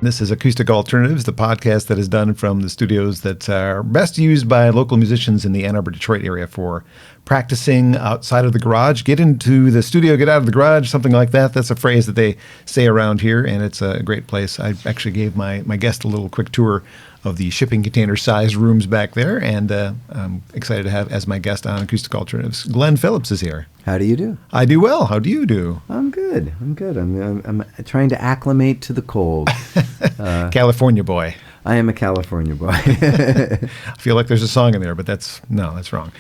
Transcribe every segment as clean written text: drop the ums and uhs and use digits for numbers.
This is Acoustic Alternatives, the podcast that is done from the studios that are best used by local musicians in the Ann Arbor, Detroit area for practicing outside of the garage. Get into the studio, get out of the garage, something like that. That's a phrase that they say around here, and it's a great place. I actually gave my guest a little quick tour of the shipping container-sized rooms back there, and I'm excited to have as my guest on Acoustic Alternatives. Glen Phillips is here. How do you do? I do well. How do you do? I'm good. I'm trying to acclimate to the cold. California boy. I am a California boy. I feel like there's a song in there, but that's wrong.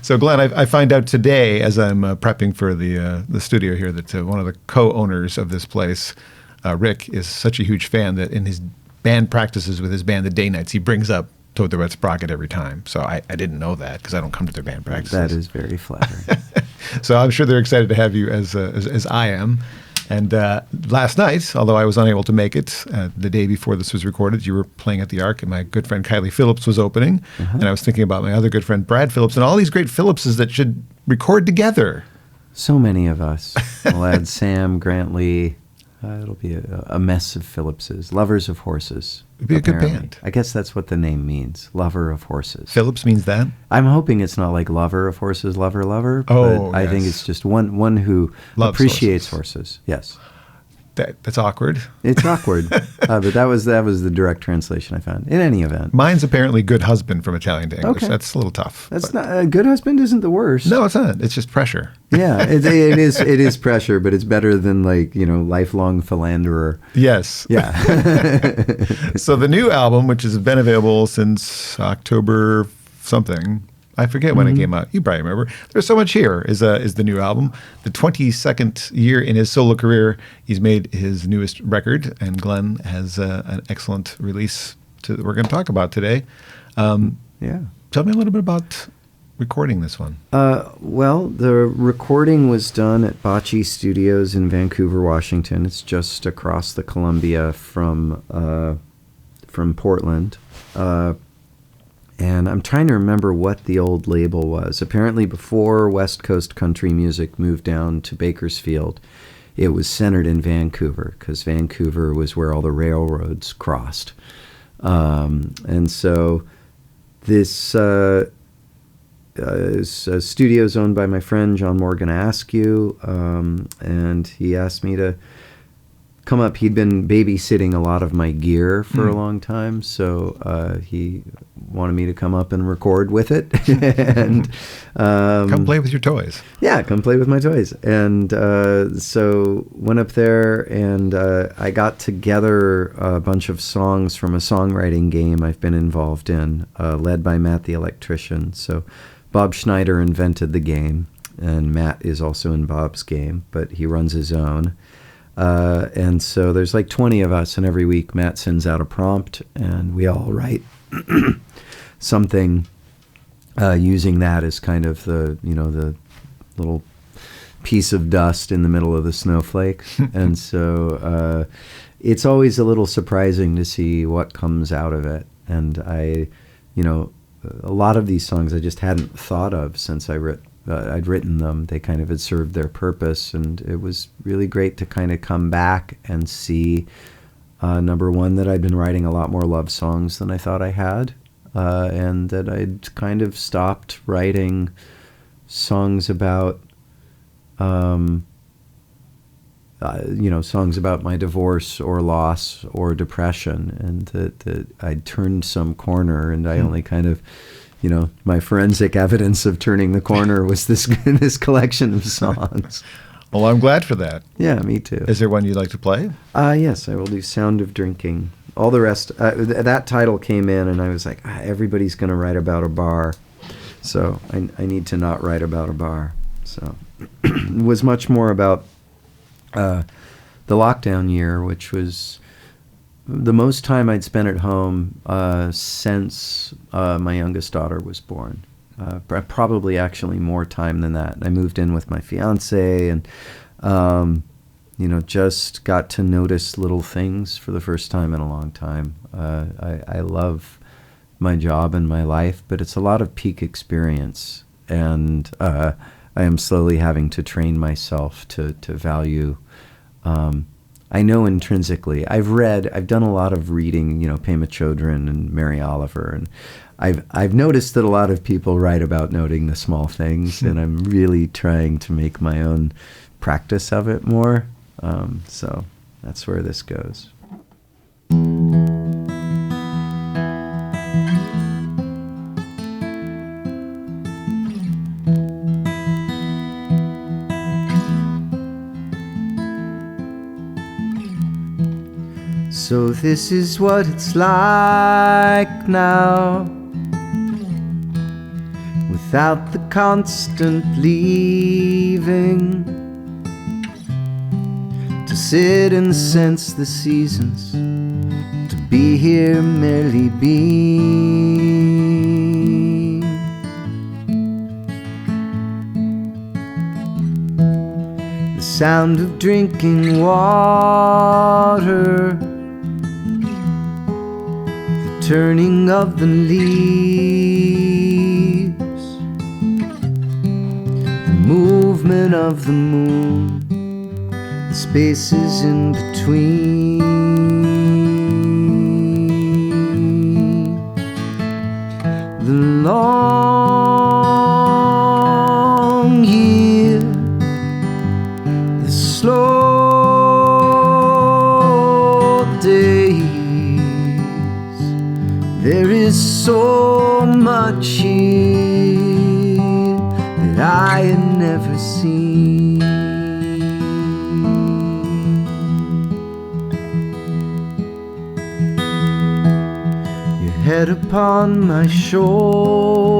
So, Glen, I find out today, as I'm prepping for the studio here, that one of the co-owners of this place, Rick, is such a huge fan that in his band practices with his band, the Day Nights, he brings up Toad the Wet Sprocket every time. So I didn't know that because I don't come to their band practices. That is very flattering. So I'm sure they're excited to have you as I am. And last night, although I was unable to make it, the day before this was recorded, you were playing at the Ark, and my good friend Kylie Phillips was opening. And I was thinking about my other good friend Brad Phillips and all these great Phillipses that should record together. So many of us. We'll add Sam, Grant Lee. It'll be a mess of Phillipses. Lovers of horses. It'd be apparently. A good band. I guess that's what the name means. Lover of horses. Phillips means that? I'm hoping it's not like lover of horses, lover. Oh, but I think it's just one who loves appreciates horses. Yes. That's awkward. It's awkward, but that was the direct translation I found. In any event, mine's apparently good husband from Italian to English. Okay. That's a little tough. That's not a good husband. Isn't the worst? No, it's not. It's just pressure. Yeah, it is. It is pressure, but it's better than lifelong philanderer. Yes. Yeah. So the new album, which has been available since October something. I forget when it came out. You probably remember. There's So Much Here is the new album. The 22nd year in his solo career, he's made his newest record, and Glen has an excellent release that we're going to talk about today. Yeah. Tell me a little bit about recording this one. Well, the recording was done at Bocce Studios in Vancouver, Washington. It's just across the Columbia from Portland. And I'm trying to remember what the old label was. Apparently before West Coast Country Music moved down to Bakersfield, it was centered in Vancouver because Vancouver was where all the railroads crossed. And so this is a studio owned by my friend John Morgan Askew, and he asked me to come up. He'd been babysitting a lot of my gear for a long time, so he wanted me to come up and record with it. And come play with your toys. Yeah, come play with my toys. And so went up there, and I got together a bunch of songs from a songwriting game I've been involved in, led by Matt the Electrician. So Bob Schneider invented the game, and Matt is also in Bob's game, but he runs his own. And so there's like 20 of us, and every week Matt sends out a prompt, and we all write something using that as kind of the little piece of dust in the middle of the snowflake. And so it's always a little surprising to see what comes out of it. And a lot of these songs I just hadn't thought of since I'd written them. They kind of had served their purpose, and it was really great to kind of come back and see, number one, that I'd been writing a lot more love songs than I thought I had, and that I'd kind of stopped writing songs about, songs about my divorce or loss or depression, and that I'd turned some corner, and I only kind of, my forensic evidence of turning the corner was this collection of songs. Well, I'm glad for that. Yeah, me too. Is there one you'd like to play? Yes, I will do Sound of Drinking. All the rest, that title came in, and I was like, everybody's going to write about a bar, so I need to not write about a bar. So it was much more about the lockdown year, which was the most time I'd spent at home since my youngest daughter was born. Probably actually more time than that. I moved in with my fiance, and just got to notice little things for the first time in a long time. I love my job and my life, but it's a lot of peak experience, and I am slowly having to train myself to value I know intrinsically. I've done a lot of reading, Pema Chodron and Mary Oliver, and I've noticed that a lot of people write about noting the small things, and I'm really trying to make my own practice of it more. So that's where this goes. So this is what it's like now, without the constant leaving, to sit and sense the seasons, to be here merely being. The sound of drinking water, turning of the leaves, the movement of the moon, the spaces in between, the long year, the slow day. There is so much here that I had never seen. Your head upon my shoulder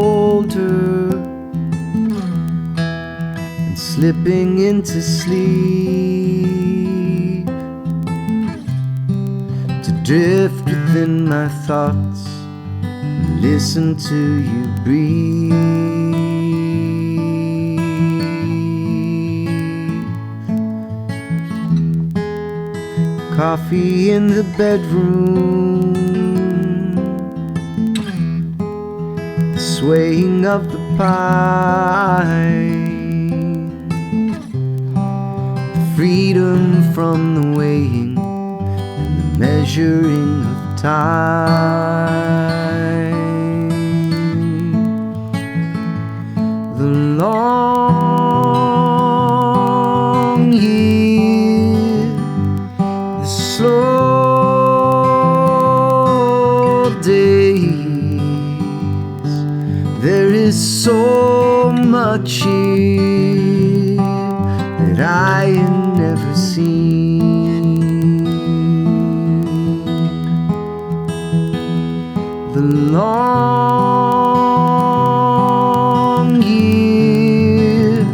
and slipping into sleep, to drift within my thoughts, listen to you breathe. Coffee in the bedroom, the swaying of the pine, the freedom from the weighing and the measuring of time. The long year, the slow days. There is so much here that I had never seen. The long year,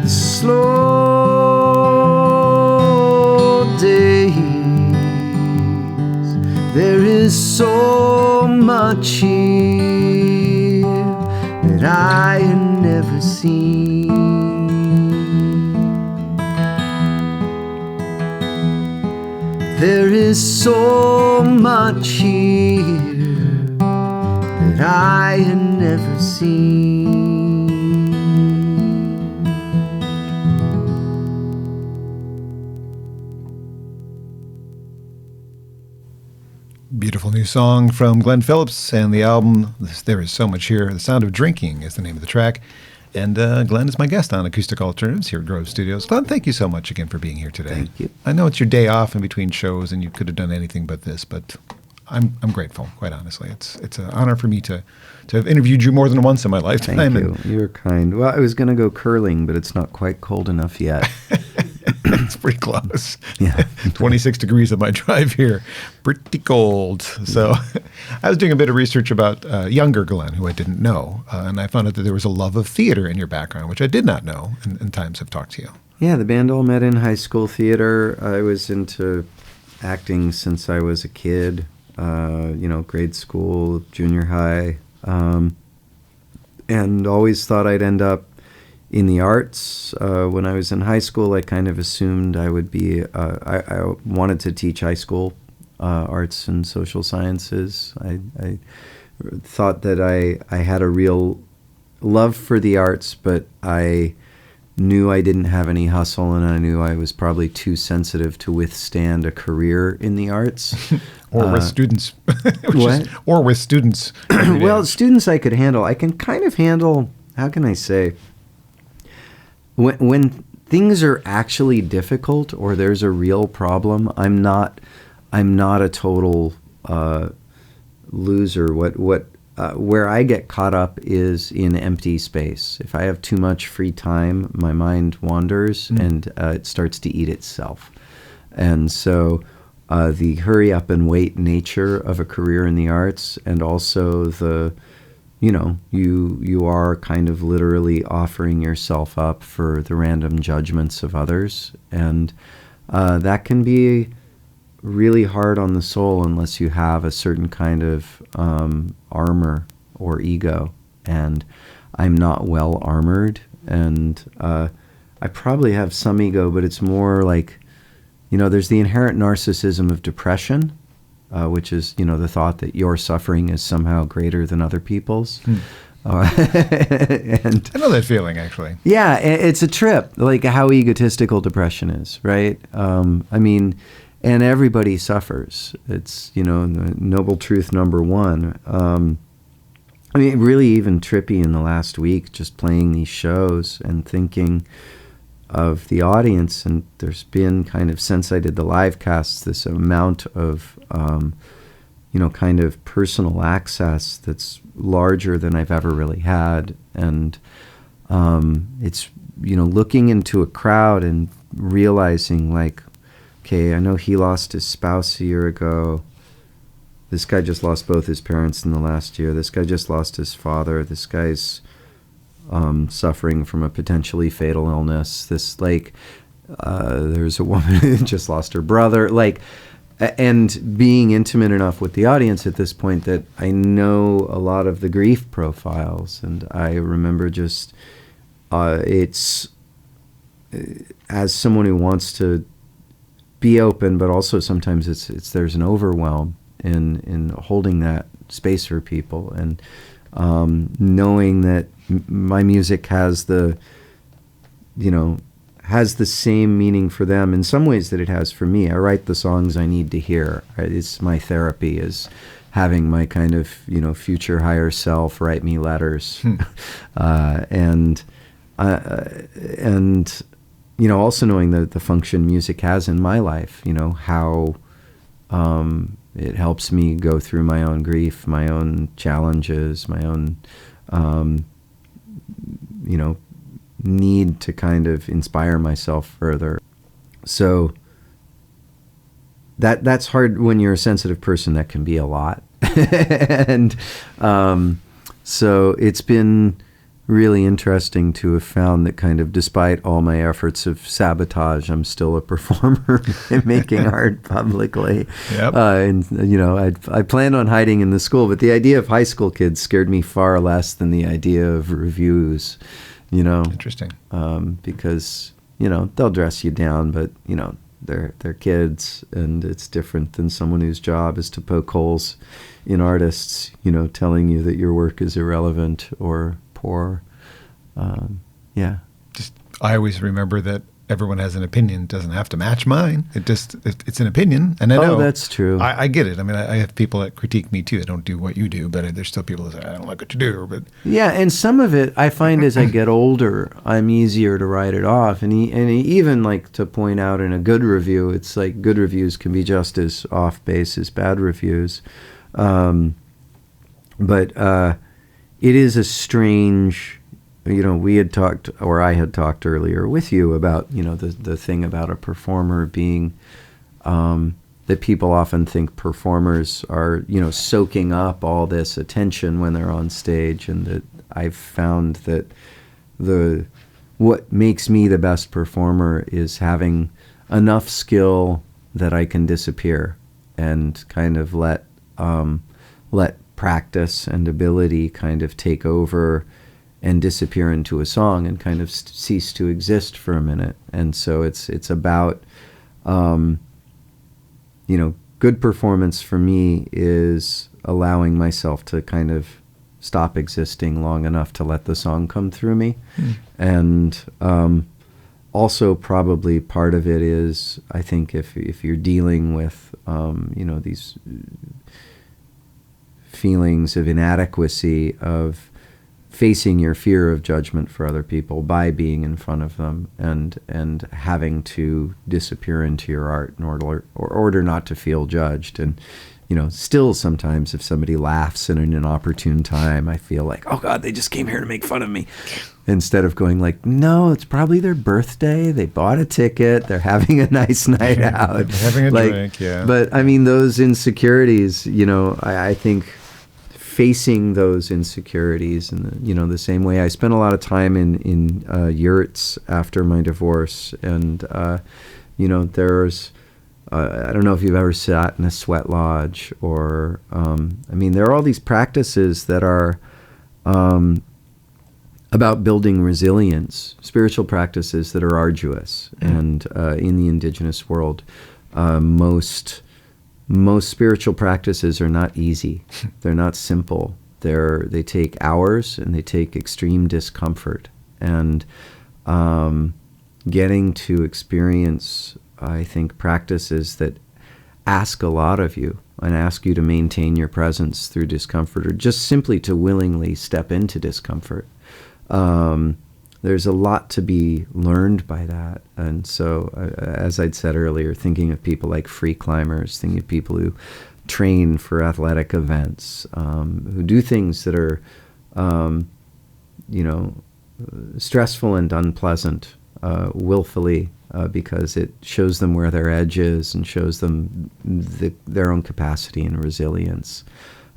the slow days. There is so much here that I had never seen. There is so much here that I had never seen. Beautiful new song from Glen Phillips and the album There Is So Much Here. The Sound of Drinking is the name of the track. And Glenn is my guest on Acoustic Alternatives here at Grove Studios. Glenn, thank you so much again for being here today. Thank you. I know it's your day off in between shows and you could have done anything but this, but I'm grateful, quite honestly. It's an honor for me to have interviewed you more than once in my lifetime. Thank you. You're kind. Well, I was going to go curling, but it's not quite cold enough yet. It's pretty close. Yeah. 26 degrees on my drive here. Pretty cold. So I was doing a bit of research about younger Glenn, who I didn't know, and I found out that there was a love of theater in your background, which I did not know in times I've talked to you. Yeah, the band all met in high school theater. I was into acting since I was a kid, grade school, junior high, and always thought I'd end up in the arts. When I was in high school, I kind of assumed I would be, I wanted to teach high school arts and social sciences. I thought that I had a real love for the arts, but I knew I didn't have any hustle, and I knew I was probably too sensitive to withstand a career in the arts. Or with students. What? Or with students. Well, students I could handle. I can kind of handle, how can I say, when things are actually difficult or there's a real problem, I'm not a total loser. Where I get caught up is in empty space. If I have too much free time, my mind wanders and it starts to eat itself. And so the hurry up and wait nature of a career in the arts, and also you are kind of literally offering yourself up for the random judgments of others. And that can be really hard on the soul unless you have a certain kind of armor or ego. And I'm not well armored, and I probably have some ego, but it's more like, there's the inherent narcissism of depression, which is, the thought that your suffering is somehow greater than other people's. And I know that feeling, actually. Yeah, it's a trip, like how egotistical depression is, right? And everybody suffers. It's, noble truth number one. Really even trippy in the last week, just playing these shows and thinking of the audience. And there's been kind of, since I did the live casts, this amount of, kind of personal access that's larger than I've ever really had. And it's, looking into a crowd and realizing, like, okay, I know he lost his spouse a year ago. This guy just lost both his parents in the last year. This guy just lost his father. This guy's suffering from a potentially fatal illness. There's a woman who just lost her brother. And being intimate enough with the audience at this point that I know a lot of the grief profiles. And I remember just, it's, as someone who wants to be open, but also sometimes there's an overwhelm in holding that space for people, and knowing that my music has the same meaning for them in some ways that it has for me. I write the songs I need to hear. Right? It's my therapy, is having my kind of future higher self write me letters, and also knowing the function music has in my life, how it helps me go through my own grief, my own challenges, my own, need to kind of inspire myself further. So that's hard when you're a sensitive person. That can be a lot. And so it's been really interesting to have found that kind of despite all my efforts of sabotage, I'm still a performer making art publicly. Yep. I planned on hiding in the school, but the idea of high school kids scared me far less than the idea of reviews, Interesting. Because, they'll dress you down, but, they're kids, and it's different than someone whose job is to poke holes in artists, telling you that your work is irrelevant or poor. I always remember that everyone has an opinion. It doesn't have to match mine. It's an opinion, and I know. Oh, that's true. I get it. I have people that critique me too. I don't do what you do, but there's still people that say, I don't like what you do. But yeah, and some of it I find as I get older, I'm easier to write it off, and even like to point out in a good review, it's like good reviews can be just as off base as bad reviews, but it is a strange. We had talked, or I had talked earlier with you about, the thing about a performer being, that people often think performers are, soaking up all this attention when they're on stage, and that I've found that what makes me the best performer is having enough skill that I can disappear and kind of let practice and ability kind of take over and disappear into a song and kind of cease to exist for a minute. And so it's about, good performance for me is allowing myself to kind of stop existing long enough to let the song come through me. And also probably part of it is, I think if you're dealing with, these feelings of inadequacy, of facing your fear of judgment for other people by being in front of them and having to disappear into your art in order not to feel judged. And, still sometimes if somebody laughs in an inopportune time, I feel like, oh God, they just came here to make fun of me. Instead of going like, no, it's probably their birthday. They bought a ticket. They're having a nice night out. They're having a drink, yeah. But I mean, those insecurities, I think facing those insecurities in the same way. I spent a lot of time in yurts after my divorce, and there's I don't know if you've ever sat in a sweat lodge or there are all these practices that are about building resilience, spiritual practices that are arduous. And in the indigenous world, most spiritual practices are not easy. They're not simple. They take hours and they take extreme discomfort. And getting to experience, I think, practices that ask a lot of you and ask you to maintain your presence through discomfort, or just simply to willingly step into discomfort. There's a lot to be learned by that. And so, as I'd said earlier, thinking of people like free climbers, thinking of people who train for athletic events, who do things that are, stressful and unpleasant, willfully, because it shows them where their edge is and shows them their own capacity and resilience.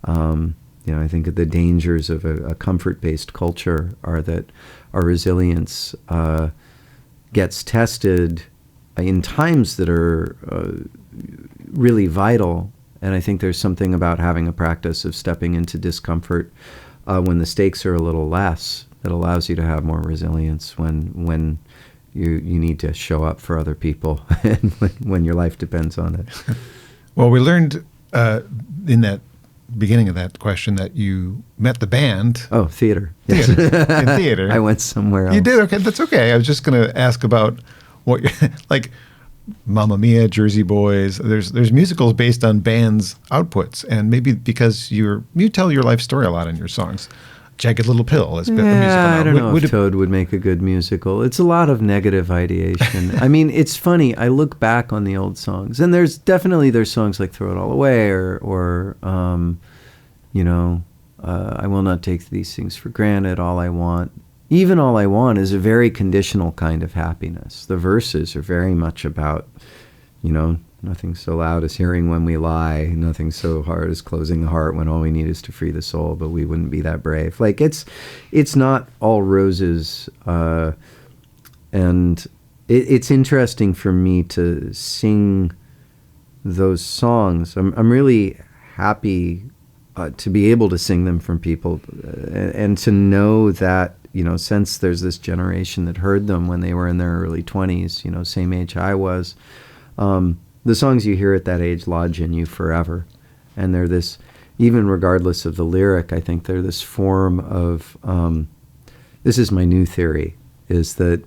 I think the dangers of a comfort-based culture are that our resilience gets tested in times that are really vital. And I think there's something about having a practice of stepping into discomfort when the stakes are a little less that allows you to have more resilience when you need to show up for other people and when your life depends on it. Well, we learned in that beginning of that question that you met the band. Oh, theater. Yes. In theater. I went somewhere else. You did? Okay, that's okay. I was just going to ask about what, like Mamma Mia, Jersey Boys. There's musicals based on bands' outputs, and maybe because you tell your life story a lot in your songs. Jagged Little Pill is a musical now. I don't know if Toad would make a good musical. It's a lot of negative ideation. I mean, it's funny. I look back on the old songs, and there's songs like Throw It All Away or I Will Not Take These Things for Granted, All I Want. Even All I Want is a very conditional kind of happiness. The verses are very much about, nothing so loud as hearing when we lie, nothing so hard as closing the heart when all we need is to free the soul, but we wouldn't be that brave. Like, it's not all roses, and it's interesting for me to sing those songs. I'm really happy to be able to sing them from people, and to know that, since there's this generation that heard them when they were in their early 20s, same age I was, the songs you hear at that age lodge in you forever. And they're this, even regardless of the lyric, I think they're this form of, this is my new theory, is that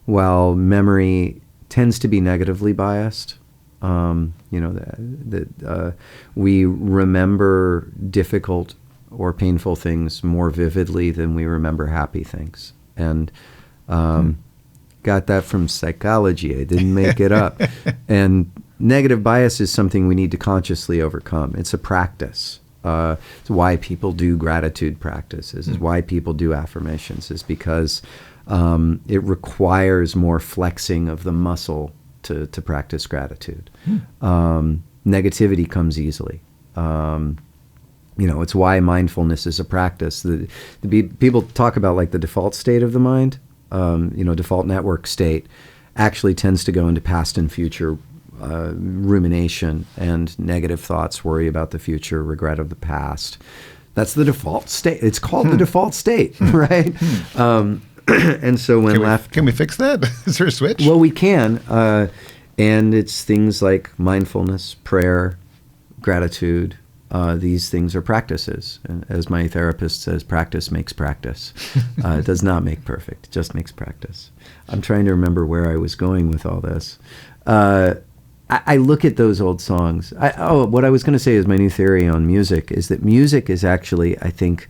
while memory tends to be negatively biased, that we remember difficult or painful things more vividly than we remember happy things. And got that from psychology. I didn't make it up. And negative bias is something we need to consciously overcome. It's a practice. It's why people do gratitude practices. It's why people do affirmations. Is because it requires more flexing of the muscle to practice gratitude. Negativity comes easily. It's why mindfulness is a practice. People talk about like the default state of the mind. Default network state actually tends to go into past and future rumination, and negative thoughts worry about the future, regret of the past. That's the default state. It's called the default state, right? And so when can we fix that? Is there a switch? Well, we can, and it's things like mindfulness, prayer, gratitude, these things are practices. And as my therapist says, practice makes practice. It does not make perfect, it just makes practice. I'm trying to remember where I was going with all this. I look at those old songs. What I was going to say is my new theory on music is that music is actually, I think,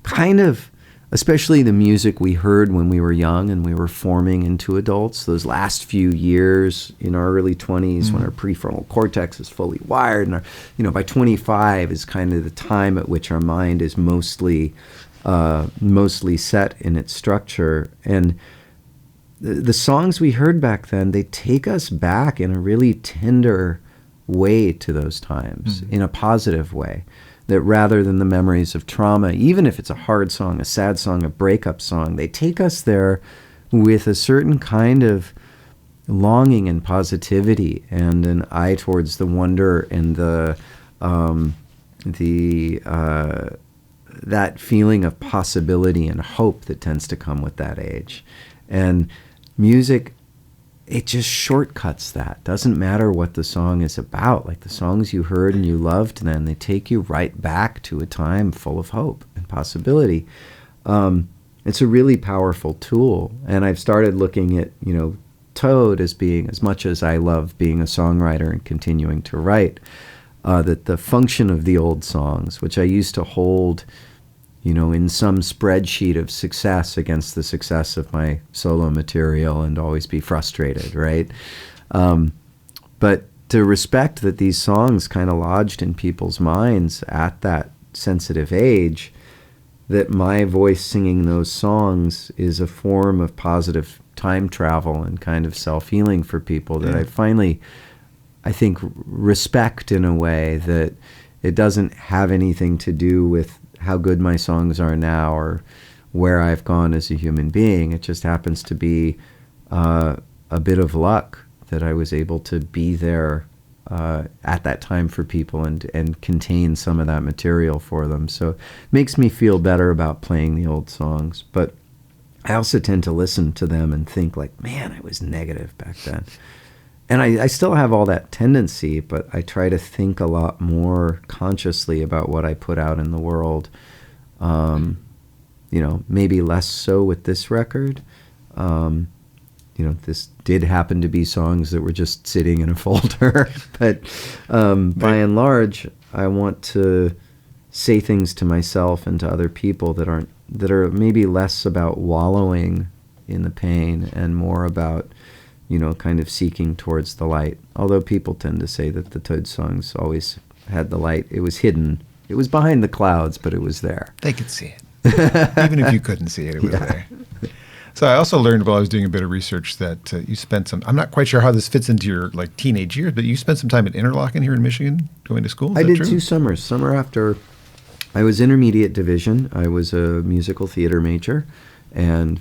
kind of, especially the music we heard when we were young and we were forming into adults, those last few years in our early 20s when our prefrontal cortex is fully wired, and our, by 25 is kind of the time at which our mind is mostly set in its structure. And the songs we heard back then, they take us back in a really tender way to those times, in a positive way. That rather than the memories of trauma, even if it's a hard song, a sad song, a breakup song, they take us there with a certain kind of longing and positivity and an eye towards the wonder and that feeling of possibility and hope that tends to come with that age. And music, it just shortcuts that. Doesn't matter what the song is about. Like the songs you heard and you loved then, they take you right back to a time full of hope and possibility. It's a really powerful tool. And I've started looking at, Toad as being, as much as I love being a songwriter and continuing to write, that the function of the old songs, which I used to hold in some spreadsheet of success against the success of my solo material and always be frustrated, right? But to respect that these songs kind of lodged in people's minds at that sensitive age, that my voice singing those songs is a form of positive time travel and kind of self-healing for people that I finally, I think, respect in a way that it doesn't have anything to do with how good my songs are now or where I've gone as a human being. It just happens to be a bit of luck that I was able to be there at that time for people and contain some of that material for them. So it makes me feel better about playing the old songs. But I also tend to listen to them and think like, man, I was negative back then. And I still have all that tendency, but I try to think a lot more consciously about what I put out in the world. Maybe less so with this record. This did happen to be songs that were just sitting in a folder. But by and large, I want to say things to myself and to other people that are maybe less about wallowing in the pain and more about kind of seeking towards the light. Although people tend to say that the Toad songs always had the light. It was hidden. It was behind the clouds, but it was there. They could see it. Even if you couldn't see it, it was there. So I also learned while I was doing a bit of research that you spent I'm not quite sure how this fits into your teenage years, but you spent some time at Interlochen here in Michigan going to school. Is I that did true? 2 summers. Summer after I was intermediate division. I was a musical theater major and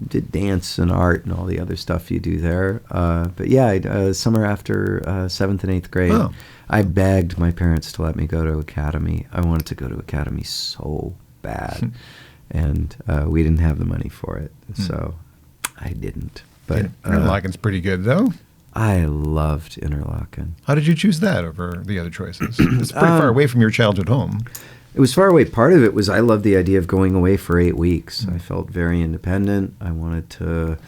did dance and art and all the other stuff you do there. But yeah, summer after 7th and 8th grade, I begged my parents to let me go to Academy. I wanted to go to Academy so bad. And we didn't have the money for it, so I didn't. But Interlochen's pretty good, though. I loved Interlochen. How did you choose that over the other choices? It's pretty far away from your childhood home. It was far away. Part of it was I loved the idea of going away for 8 weeks. I felt very independent. I wanted to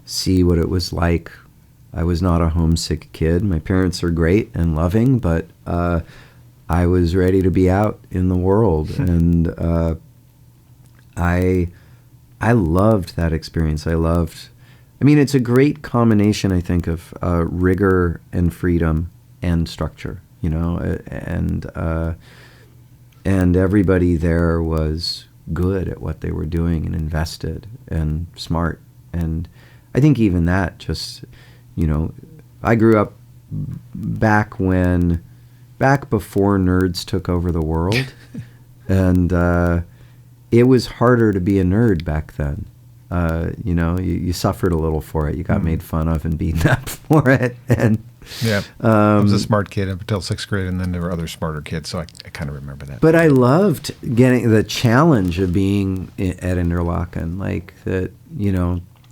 see what it was like. I was not a homesick kid. My parents are great and loving, but I was ready to be out in the world. And I loved that experience. It's a great combination, I think, of rigor and freedom and structure, and everybody there was good at what they were doing and invested and smart. And I think even that just, I grew up back before nerds took over the world. And it was harder to be a nerd back then. You suffered a little for it. You got made fun of and beaten up for it. And I was a smart kid up until 6th grade, and then there were other smarter kids, so I kind of remember that. But I loved getting the challenge of being at Interlochen, like that,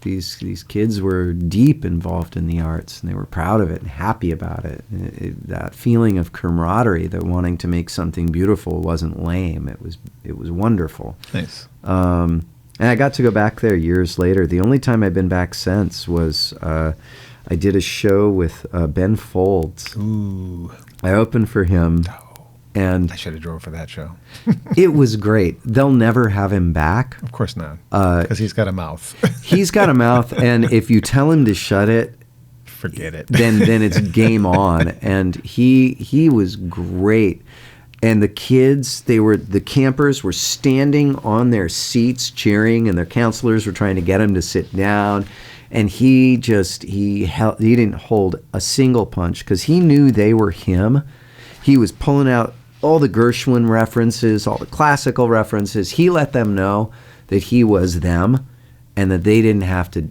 these kids were deep involved in the arts, and they were proud of it and happy about it. That feeling of camaraderie, that wanting to make something beautiful wasn't lame. It was wonderful. Nice. And I got to go back there years later. The only time I've been back since was I did a show with Ben Folds. Ooh. I opened for him. And I should have drove for that show. It was great. They'll never have him back. Of course not, because he's got a mouth. He's got a mouth, and if you tell him to shut it, forget it. Then it's game on. And he was great. And the kids, the campers were standing on their seats cheering, and their counselors were trying to get him to sit down. And he didn't hold a single punch because he knew they were him. He was pulling out all the Gershwin references, all the classical references. He let them know that he was them and that they didn't have to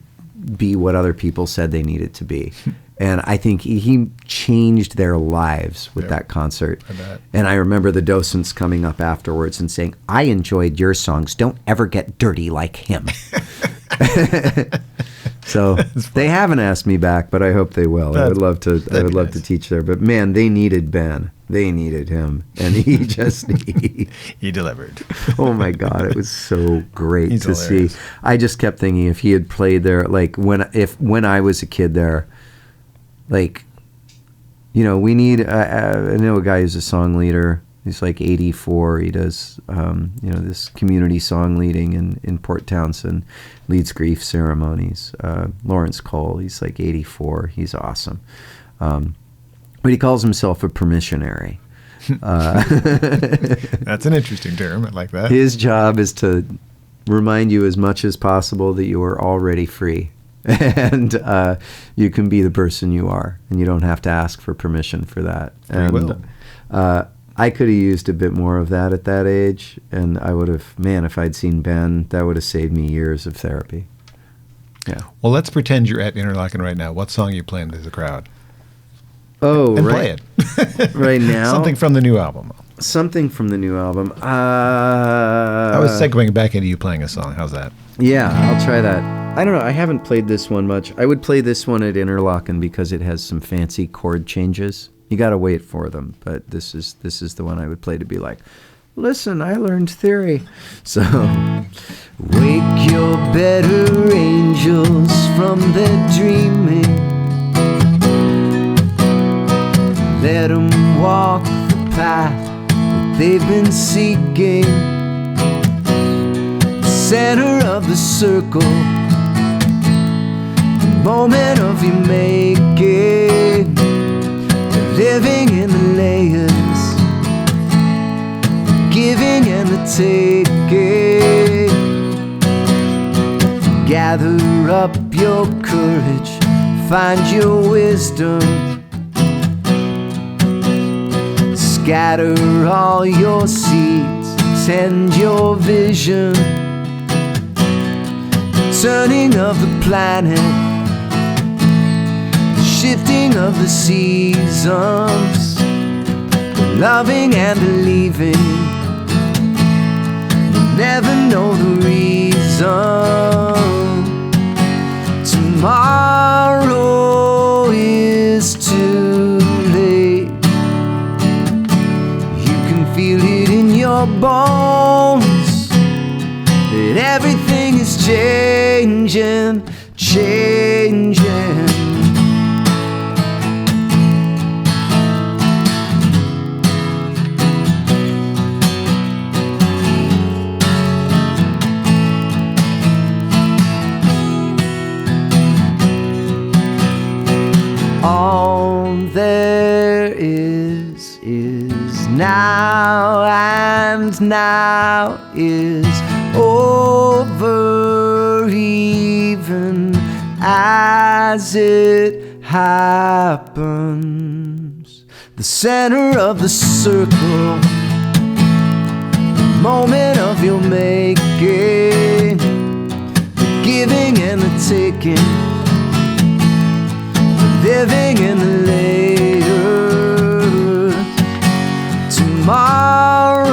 be what other people said they needed to be. And I think he changed their lives with that concert. I bet. And I remember the docents coming up afterwards and saying, "I enjoyed your songs. Don't ever get dirty like him." So they haven't asked me back, but I hope they will. I would love to teach there. But man, they needed Ben. They needed him, and he just he delivered. Oh my God, it was so great He's to hilarious. see. I just kept thinking if he had played there, like when I was a kid there, like, you know, we need. I know a guy who's a song leader. He's like 84. He does, this community song leading in Port Townsend, leads grief ceremonies. Lawrence Cole, he's like 84. He's awesome. But he calls himself a permissionary. That's an interesting term. I like that. His job is to remind you as much as possible that you are already free. And you can be the person you are. And you don't have to ask for permission for that. And I could have used a bit more of that at that age, and I would have, if I'd seen Ben, that would have saved me years of therapy. Yeah. Well, let's pretend you're at Interlaken right now. What song are you playing to the crowd? Oh, and right. play it. Right now? Something from the new album. Something from the new album. I was segueing back into you playing a song. How's that? Yeah, I'll try that. I don't know. I haven't played this one much. I would play this one at Interlaken because it has some fancy chord changes. You got to wait for them, but this is the one I would play to be like, listen, I learned theory. So, wake your better angels from their dreaming. Let them walk the path that they've been seeking. The center of the circle, the moment of your making. Living in the layers, giving and the taking. Gather up your courage, find your wisdom. Scatter all your seeds, tend your vision. Turning of the planet, shifting of the seasons, the loving and believing. You never know the reason. Tomorrow is too late. You can feel it in your bones that everything is changing, changing. All there is now, and now is over, even as it happens. The center of the circle, the moment of your making, the giving and the taking. Living in the later. Tomorrow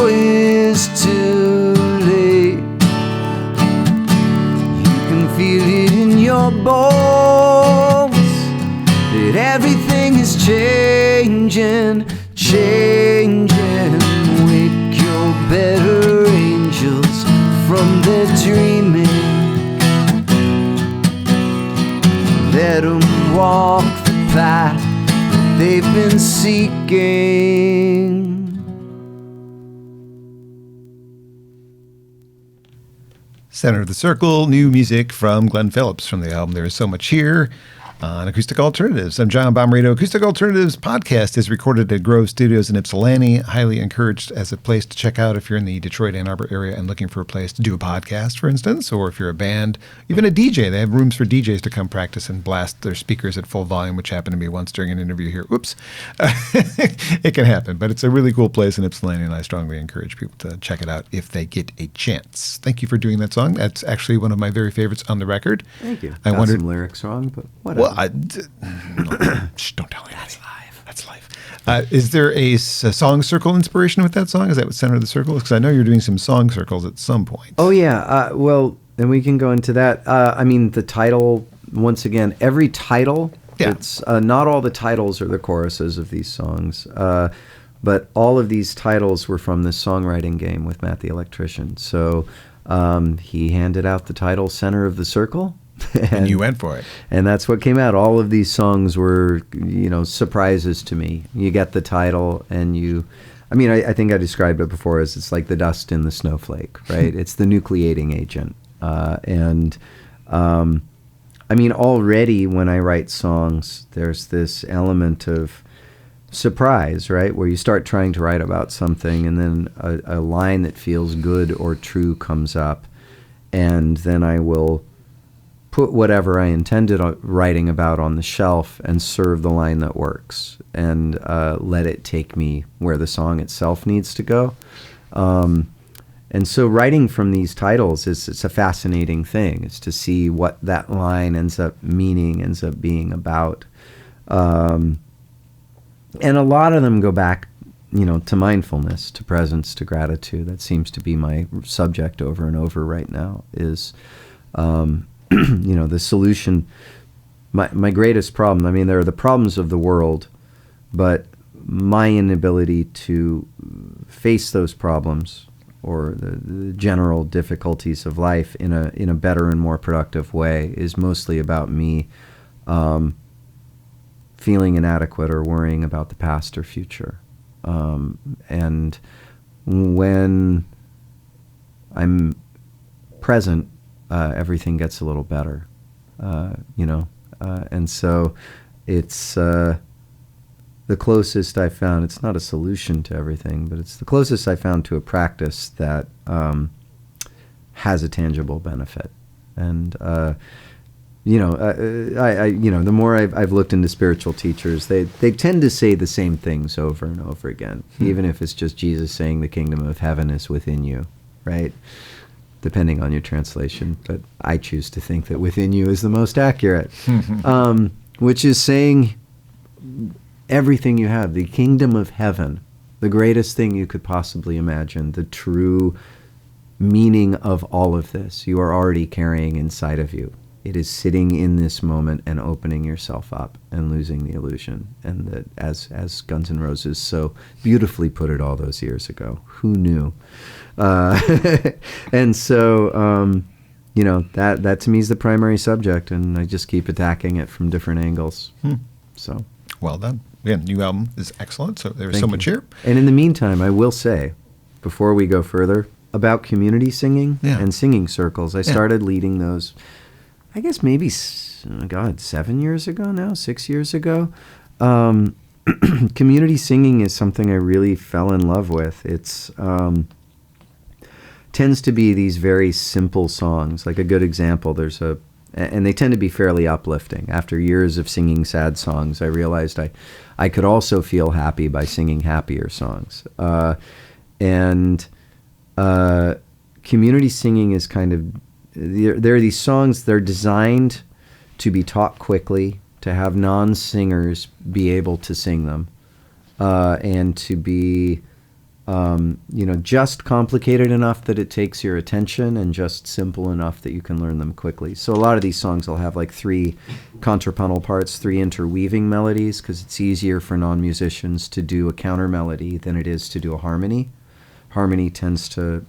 is too late. You can everything is changing, changing. Wake your better angels from their dreaming. Let them walk the path they've been seeking. Center of the Circle, new music from Glen Phillips from the album There Is So Much Here on Acoustic Alternatives. I'm John Bomarito. Acoustic Alternatives podcast is recorded at Grove Studios in Ypsilanti. Highly encouraged as a place to check out if you're in the Detroit, Ann Arbor area and looking for a place to do a podcast, for instance, or if you're a band, even a DJ. They have rooms for DJs to come practice and blast their speakers at full volume, which happened to me once during an interview here. Oops. It can happen, but it's a really cool place in Ypsilanti, and I strongly encourage people to check it out if they get a chance. Thank you for doing that song. That's actually one of my very favorites on the record. Thank you. I wondered some lyrics wrong, but whatever. Well, shh, don't tell me. That's live. That's live. Is there a song circle inspiration with that song? Is that what Center of the Circle is? Because I know you're doing some song circles at some point. Oh, yeah. Well, and we can go into that. I mean, the title, once again, every title, it's not all the titles are the choruses of these songs, but all of these titles were from this songwriting game with Matt the Electrician. So he handed out the title Center of the Circle. And you went for it. And that's what came out. All of these songs were, surprises to me. You get the title and I think I described it before as it's like the dust in the snowflake, right? It's the nucleating agent. Already when I write songs, there's this element of surprise, right? Where you start trying to write about something and then a line that feels good or true comes up. And then I will put whatever I intended writing about on the shelf and serve the line that works and let it take me where the song itself needs to go. And so writing from these titles it's a fascinating thing. It's to see what that line ends up meaning, ends up being about. And a lot of them go back, to mindfulness, to presence, to gratitude. That seems to be my subject over and over right now is... the solution, my greatest problem, there are the problems of the world, but my inability to face those problems or the general difficulties of life in a better and more productive way is mostly about me feeling inadequate or worrying about the past or future. And when I'm present, everything gets a little better, and so it's the closest I found. It's not a solution to everything, but it's the closest I found to a practice that has a tangible benefit. And the more I've looked into spiritual teachers, they tend to say the same things over and over again, even if it's just Jesus saying the kingdom of heaven is within you, right? Depending on your translation, but I choose to think that within you is the most accurate, which is saying everything you have, the kingdom of heaven, the greatest thing you could possibly imagine, the true meaning of all of this, you are already carrying inside of you. It is sitting in this moment and opening yourself up and losing the illusion. And that, as Guns N' Roses so beautifully put it all those years ago, who knew? And so, that to me is the primary subject, and I just keep attacking it from different angles. So, well done. Again, new album is excellent. So there's so much here. And in the meantime, I will say, before we go further, about community singing and singing circles. I started leading those, I guess maybe 7 years ago now, 6 years ago. Community singing is something I really fell in love with. It's tends to be these very simple songs. Like a good example, and they tend to be fairly uplifting. After years of singing sad songs, I realized I could also feel happy by singing happier songs. Community singing is kind of, there are these songs, they're designed to be taught quickly, to have non-singers be able to sing them, and to be just complicated enough that it takes your attention and just simple enough that you can learn them quickly. So a lot of these songs will have like 3 contrapuntal parts, 3 interweaving melodies, because it's easier for non-musicians to do a counter melody than it is to do a harmony. Harmony tends to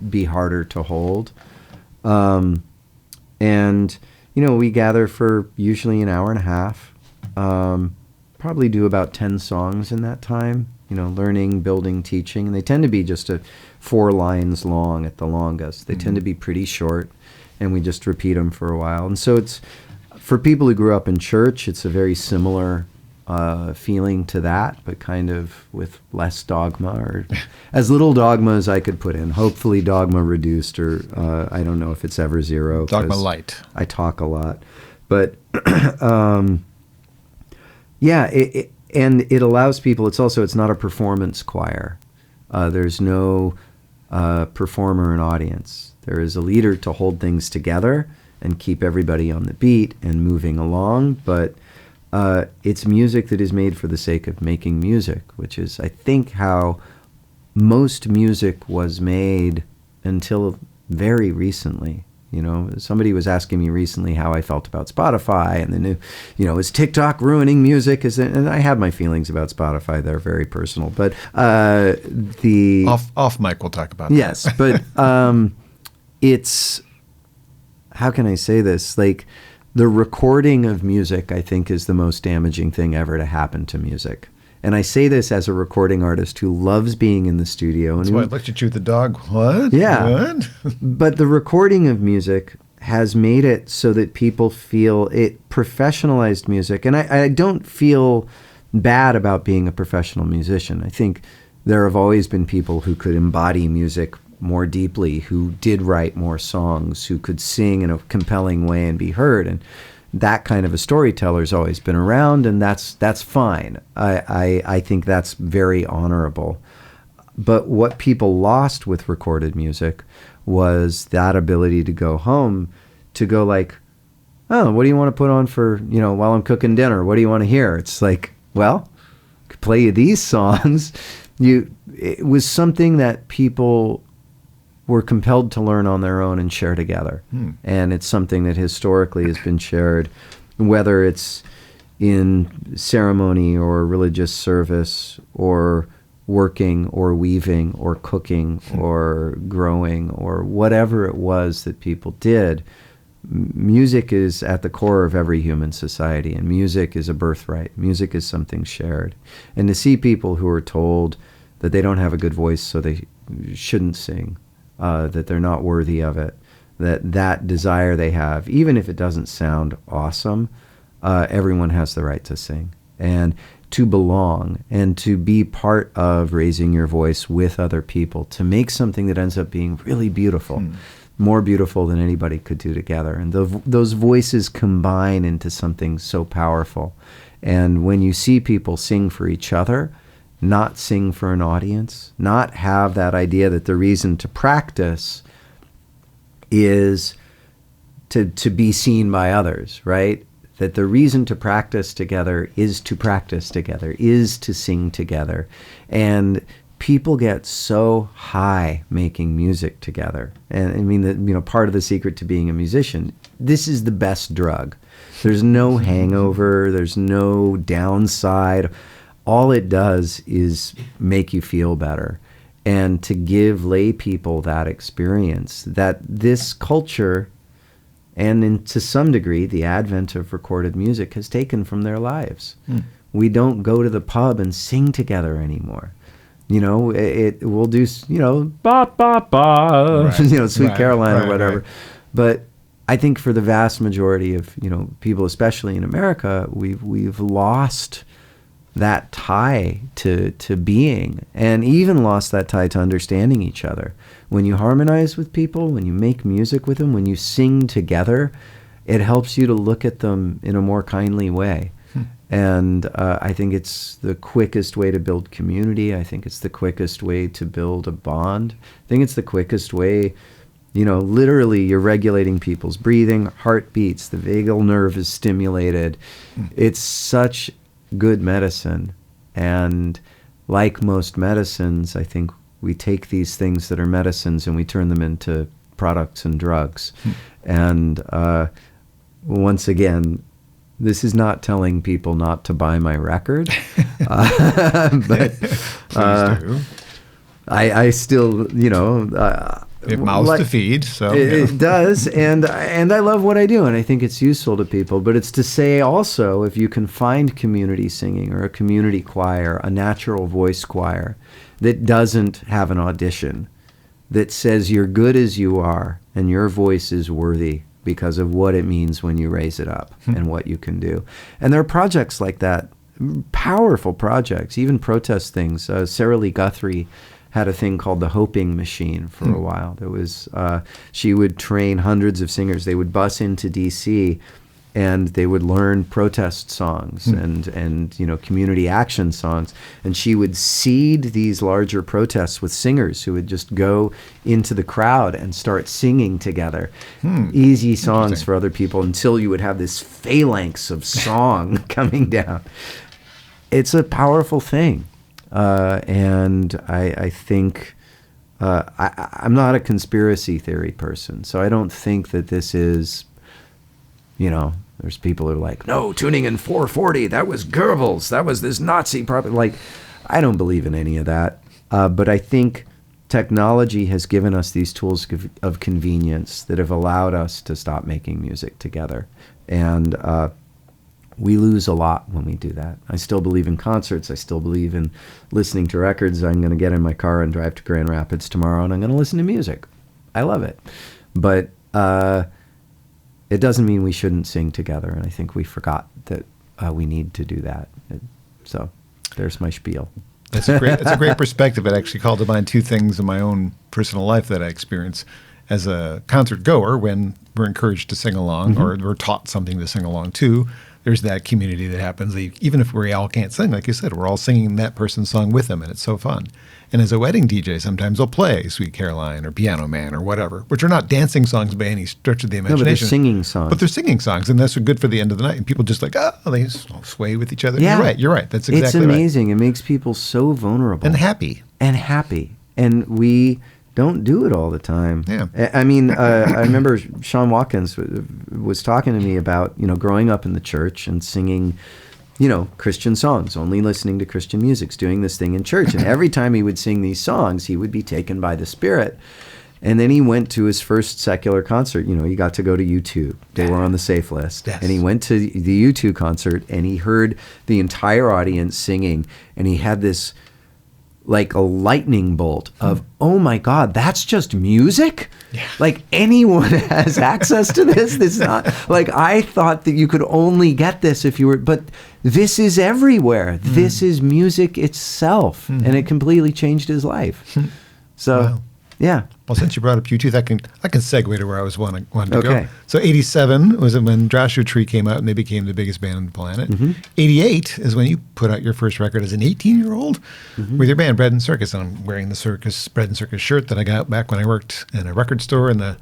be harder to hold. And we gather for usually an hour and a half, probably do about 10 songs in that time, learning, building, teaching. And they tend to be just 4 lines long at the longest. They tend to be pretty short, and we just repeat them for a while. And so it's, for people who grew up in church, it's a very similar feeling to that, but kind of with less dogma, or as little dogma as I could put in. Hopefully dogma reduced, or I don't know if it's ever 0. Dogma light. I talk a lot. But and it allows people, it's not a performance choir. There's no performer and audience. There is a leader to hold things together and keep everybody on the beat and moving along, but it's music that is made for the sake of making music, which is, I think, how most music was made until very recently. Somebody was asking me recently how I felt about Spotify and the new, is TikTok ruining music? And I have my feelings about Spotify. They're very personal, but off mic we'll talk about yes, that. But it's, how can I say this? Like, the recording of music, I think, is the most damaging thing ever to happen to music. And I say this as a recording artist who loves being in the studio. That's why I looked at you with the dog. What? Yeah. What? But the recording of music has made it so that people feel it, professionalized music. And I don't feel bad about being a professional musician. I think there have always been people who could embody music more deeply, who did write more songs, who could sing in a compelling way and be heard. And that kind of a storyteller's always been around, and that's fine. I think that's very honorable. But what people lost with recorded music was that ability to go home, to go like, oh, what do you want to put on for, while I'm cooking dinner? What do you want to hear? It's like, well, I could play you these songs. It was something that people were compelled to learn on their own and share together. And it's something that historically has been shared, whether it's in ceremony or religious service or working or weaving or cooking or growing or whatever it was that people did. Music is at the core of every human society, and music is a birthright. Music is something shared. And to see people who are told that they don't have a good voice, so they shouldn't sing, that they're not worthy of it, that desire they have, even if it doesn't sound awesome, everyone has the right to sing and to belong and to be part of raising your voice with other people to make something that ends up being really beautiful, more beautiful than anybody could do together. And those voices combine into something so powerful. And when you see people sing for each other, not sing for an audience, not have that idea that the reason to practice is to be seen by others, right? That the reason to practice together is to sing together. And people get so high making music together. And I mean, part of the secret to being a musician, this is the best drug. There's no hangover, there's no downside. All it does is make you feel better. And to give lay people that experience, that this culture, and to some degree, the advent of recorded music has taken from their lives. We don't go to the pub and sing together anymore. We'll do, ba, ba, ba, right. Sweet Caroline or whatever. Right. But I think for the vast majority of, people, especially in America, we've lost that tie to being, and even lost that tie to understanding each other. When you harmonize with people, when you make music with them, when you sing together, it helps you to look at them in a more kindly way. And I think it's the quickest way to build community. I think it's the quickest way to build a bond. I think it's the quickest way, literally you're regulating people's breathing, heartbeats, the vagal nerve is stimulated. It's such good medicine. And like most medicines, I think we take these things that are medicines and we turn them into products and drugs. And once again, this is not telling people not to buy my record, but I still, you know, it mouths to feed, so it does, and I love what I do, and I think it's useful to people. But it's to say also, if you can find community singing or a community choir, a natural voice choir that doesn't have an audition, that says you're good as you are and your voice is worthy because of what it means when you raise it up and what you can do. And there are projects like that, powerful projects, even protest things. Sarah Lee Guthrie had a thing called the Hoping Machine for a while. There was, she would train hundreds of singers. They would bus into DC and they would learn protest songs and you know, community action songs. And she would seed these larger protests with singers who would just go into the crowd and start singing together. Easy songs for other people until you would have this phalanx of song coming down. It's a powerful thing. And I think I'm not a conspiracy theory person, so I don't think that this is, you know, there's people who are like, no, tuning in 440, that was Goebbels, that was this Nazi propaganda. Like, I don't believe in any of that, but I think technology has given us these tools of convenience that have allowed us to stop making music together. And we lose a lot when we do that. I still believe in concerts. I still believe in listening to records. I'm going to get in my car and drive to Grand Rapids tomorrow, and I'm going to listen to music. I love it. But it doesn't mean we shouldn't sing together, and I think we forgot that we need to do that. So there's my spiel. That's a great perspective. It actually called to mind two things in my own personal life that I experience as a concert goer when we're encouraged to sing along or we're taught something to sing along to. There's that community that happens. Even if we all can't sing, like you said, we're all singing that person's song with them, and it's so fun. And as a wedding DJ, sometimes I'll play Sweet Caroline or Piano Man or whatever, which are not dancing songs by any stretch of the imagination. No, but they're singing songs. But they're singing songs, and that's good for the end of the night. And people just like, they sway with each other. Yeah. You're right. That's exactly right. It's right. amazing. It makes people so vulnerable. And happy. And we don't do it all the time. Yeah. I mean, I remember Sean Watkins was talking to me about, you know, growing up in the church and singing, you know, Christian songs, only listening to Christian music, doing this thing in church. And every time he would sing these songs, he would be taken by the Spirit. And then he went to his first secular concert. You know, he got to go to U2. They were on the safe list. Yes. And he went to the U2 concert and he heard the entire audience singing. And he had this, like a lightning bolt of, oh my God, that's just music? Yeah. Like anyone has access to this? This is not, like I thought that you could only get this if you were, but this is everywhere. This is music itself. And it completely changed his life. So, wow. Yeah. Well, since you brought up U2, I can segue to where I was wanting to go. So 87 was when Joshua Tree came out and they became the biggest band on the planet. 88 is when you put out your first record as an 18-year-old with your band, Bread and Circus. And I'm wearing the Bread and Circus shirt that I got back when I worked in a record store. And the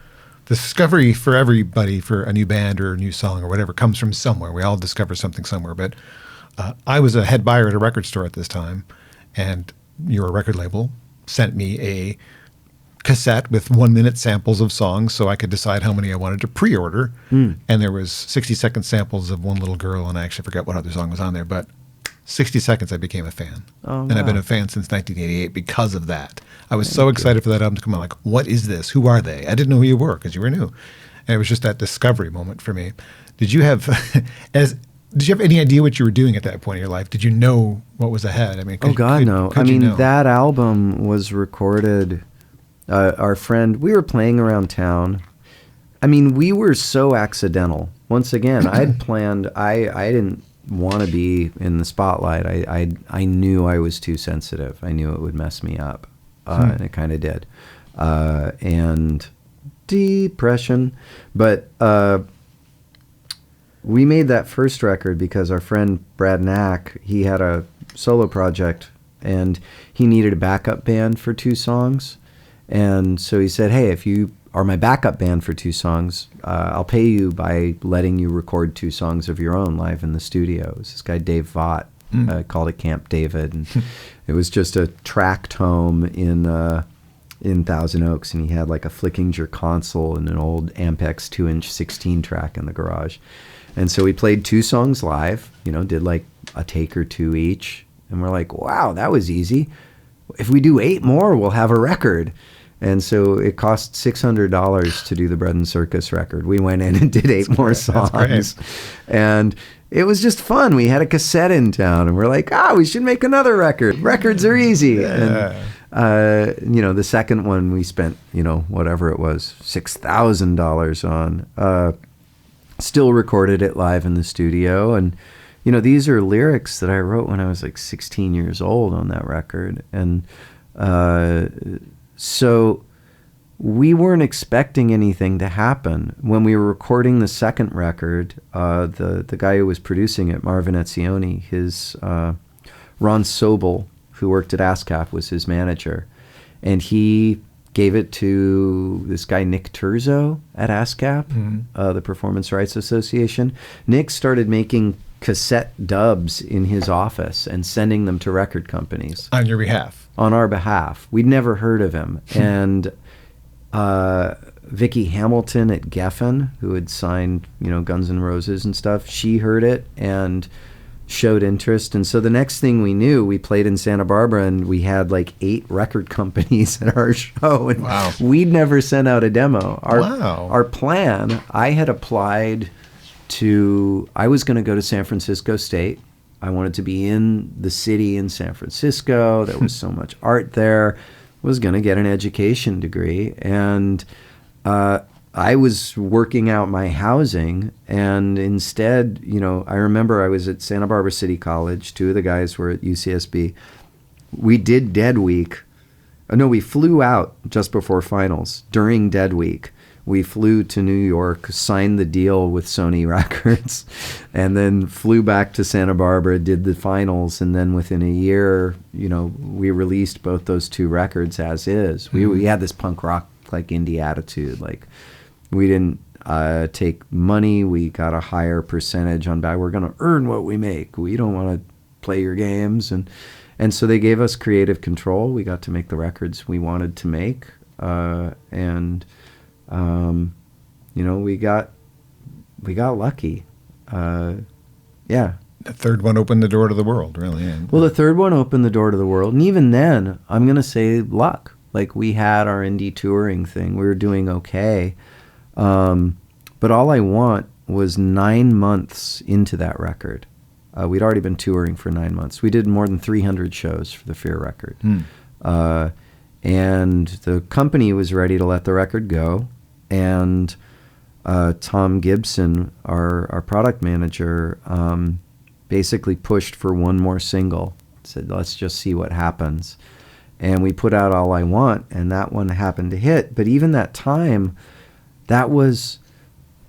discovery for everybody for a new band or a new song or whatever comes from somewhere. We all discover something somewhere. But I was a head buyer at a record store at this time. And your record label sent me a cassette with 1-minute samples of songs so I could decide how many I wanted to pre-order. And there was 60-second samples of One Little Girl, and I actually forgot what other song was on there, but 60 seconds I became a fan. And I've been a fan since 1988 because of that. I was so excited for that album to come out, like, what is this? Who are they? I didn't know who you were because you were new. And it was just that discovery moment for me. Did you have any idea what you were doing at that point in your life? Did you know what was ahead? I mean, no. I mean, that album was recorded. Our friend, we were playing around town. I mean, we were so accidental. Once again, I had planned, I didn't want to be in the spotlight. I knew I was too sensitive. I knew it would mess me up. And it kind of did. And depression. But we made that first record because our friend Brad Knack, he had a solo project and he needed a backup band for 2 songs. And so he said, hey, if you are my backup band for 2 songs, I'll pay you by letting you record 2 songs of your own live in the studio. It was this guy, Dave Vaught, called it Camp David. And it was just a tracked home in Thousand Oaks, and he had like a Flickinger console and an old Ampex 2-inch 16 track in the garage. And so we played 2 songs live, did like a take or 2 each. And we're like, wow, that was easy. If we do 8 more, we'll have a record. And so it cost $600 to do the Bread and Circus record. We went in and did 8 more songs. And it was just fun. We had a cassette in town, and we're like, we should make another record. Records are easy. Yeah. And, the second one we spent, whatever it was, $6,000 on. Still recorded it live in the studio. And, these are lyrics that I wrote when I was like 16 years old on that record. And so we weren't expecting anything to happen. When we were recording the second record, the guy who was producing it, Marvin Etzioni, his Ron Sobel, who worked at ASCAP, was his manager. And he gave it to this guy, Nick Terzo, at ASCAP, the Performance Rights Association. Nick started making cassette dubs in his office and sending them to record companies. On your behalf? On our behalf. We'd never heard of him. And Vicki Hamilton at Geffen, who had signed, Guns N' Roses and stuff, she heard it and showed interest. And so the next thing we knew, we played in Santa Barbara, and we had like 8 record companies at our show. And wow. We'd never sent out a demo. Wow. Our plan, I had applied I was going to go to San Francisco State. I wanted to be in the city in San Francisco. There was so much art there. Was going to get an education degree. And I was working out my housing, and instead, I remember I was at Santa Barbara City College. 2 of the guys were at UCSB. We did Dead Week. No, we flew out just before finals. During Dead Week, we flew to New York, signed the deal with Sony Records, and then flew back to Santa Barbara, did the finals, and then within a year, we released both those 2 records as is. We had this punk rock, like, indie attitude. Like, we didn't take money. We got a higher percentage on back. We're going to earn what we make. We don't want to play your games. And so they gave us creative control. We got to make the records we wanted to make. We got lucky. Yeah. The third one opened the door to the world, really. Yeah. Well, the third one opened the door to the world. And even then, I'm going to say luck. Like, we had our indie touring thing. We were doing okay. But All I Want was 9 months into that record. We'd already been touring for 9 months. We did more than 300 shows for the Fear record. And the company was ready to let the record go. And Tom Gibson, our product manager, basically pushed for one more single. Said, let's just see what happens. And we put out All I Want, and that one happened to hit. But even that time, that was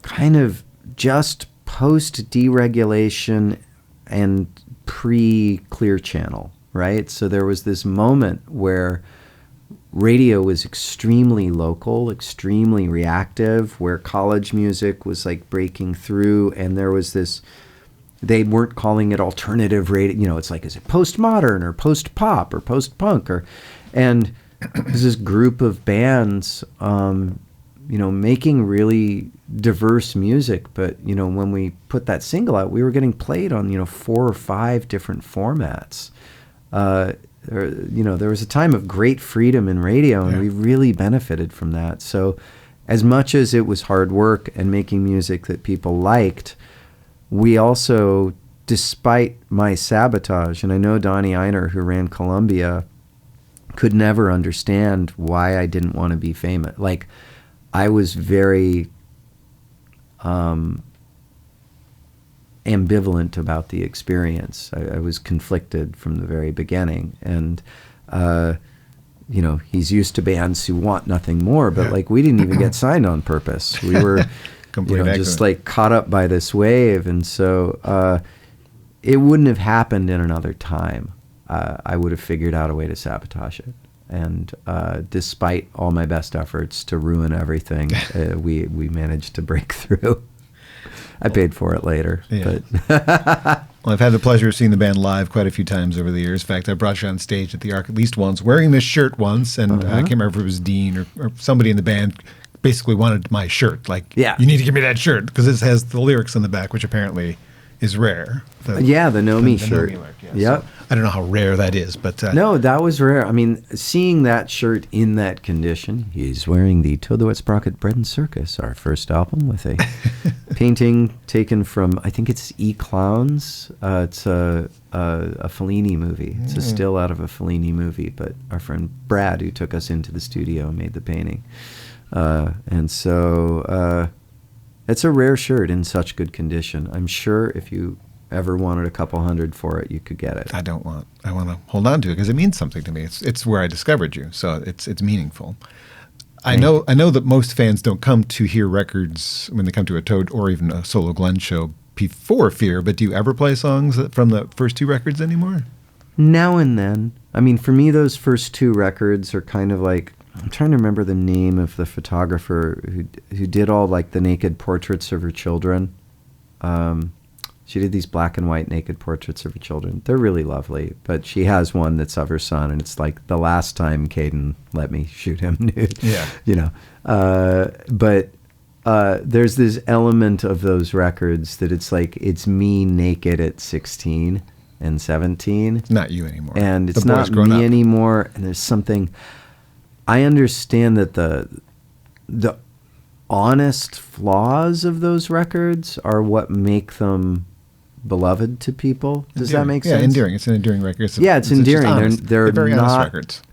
kind of just post-deregulation and pre-Clear Channel, right? So there was this moment where radio was extremely local, extremely reactive, where college music was like breaking through, and there was this, they weren't calling it alternative radio, it's like, is it postmodern or post-pop or post-punk? And there's this group of bands, making really diverse music, but, when we put that single out, we were getting played on, 4 or 5 different formats. There was a time of great freedom in radio, and we really benefited from that. So as much as it was hard work and making music that people liked, we also, despite my sabotage, and I know Donnie Einer, who ran Columbia, could never understand why I didn't want to be famous. Like, I was very ambivalent about the experience. I was conflicted from the very beginning. And, he's used to bands who want nothing more, but like, we didn't even get signed on purpose. We were just like caught up by this wave. And so it wouldn't have happened in another time. I would have figured out a way to sabotage it. And despite all my best efforts to ruin everything, we managed to break through. I paid for it later. Yeah. But Well, I've had the pleasure of seeing the band live quite a few times over the years. In fact, I brought you on stage at the Ark at least once, wearing this shirt once, and I can't remember if it was Dean or somebody in the band basically wanted my shirt. Like, Yeah. you need to give me that shirt, because it has the lyrics on the back, which apparently is rare. The Know Me shirt. Lyric, yeah. Yep. So, I don't know how rare that is, but... No, that was rare. I mean, seeing that shirt in that condition, he's wearing the Toad the Wet Sprocket Bread and Circus, our first album, with a painting taken from, I think it's E-Clowns. It's a Fellini movie. It's a still out of a Fellini movie, but our friend Brad, who took us into the studio, made the painting. And so it's a rare shirt in such good condition. I'm sure if you ever wanted a couple $100 for it, you could get it. I want to hold on to it because it means something to me. It's where I discovered you, so it's meaningful. I know that most fans don't come to hear records when they come to a Toad or even a solo Glen show before Fear, but do you ever play songs from the first two records anymore? Now and then. I mean, for me, those first two records are kind of like, I'm trying to remember the name of the photographer who did all like the naked portraits of her children. She did these black and white naked portraits of her children. They're really lovely, but she has one that's of her son, and it's like the last time Caden let me shoot him nude. Yeah. You know. But there's this element of those records that it's like, it's me naked at 16 and 17. It's not you anymore. And it's The boy's not grown me up. anymore, and there's something... I understand that the honest flaws of those records are what make them beloved to people. Does that make sense? Yeah, endearing. It's an endearing record. It's endearing. just honest. They're very honest not records.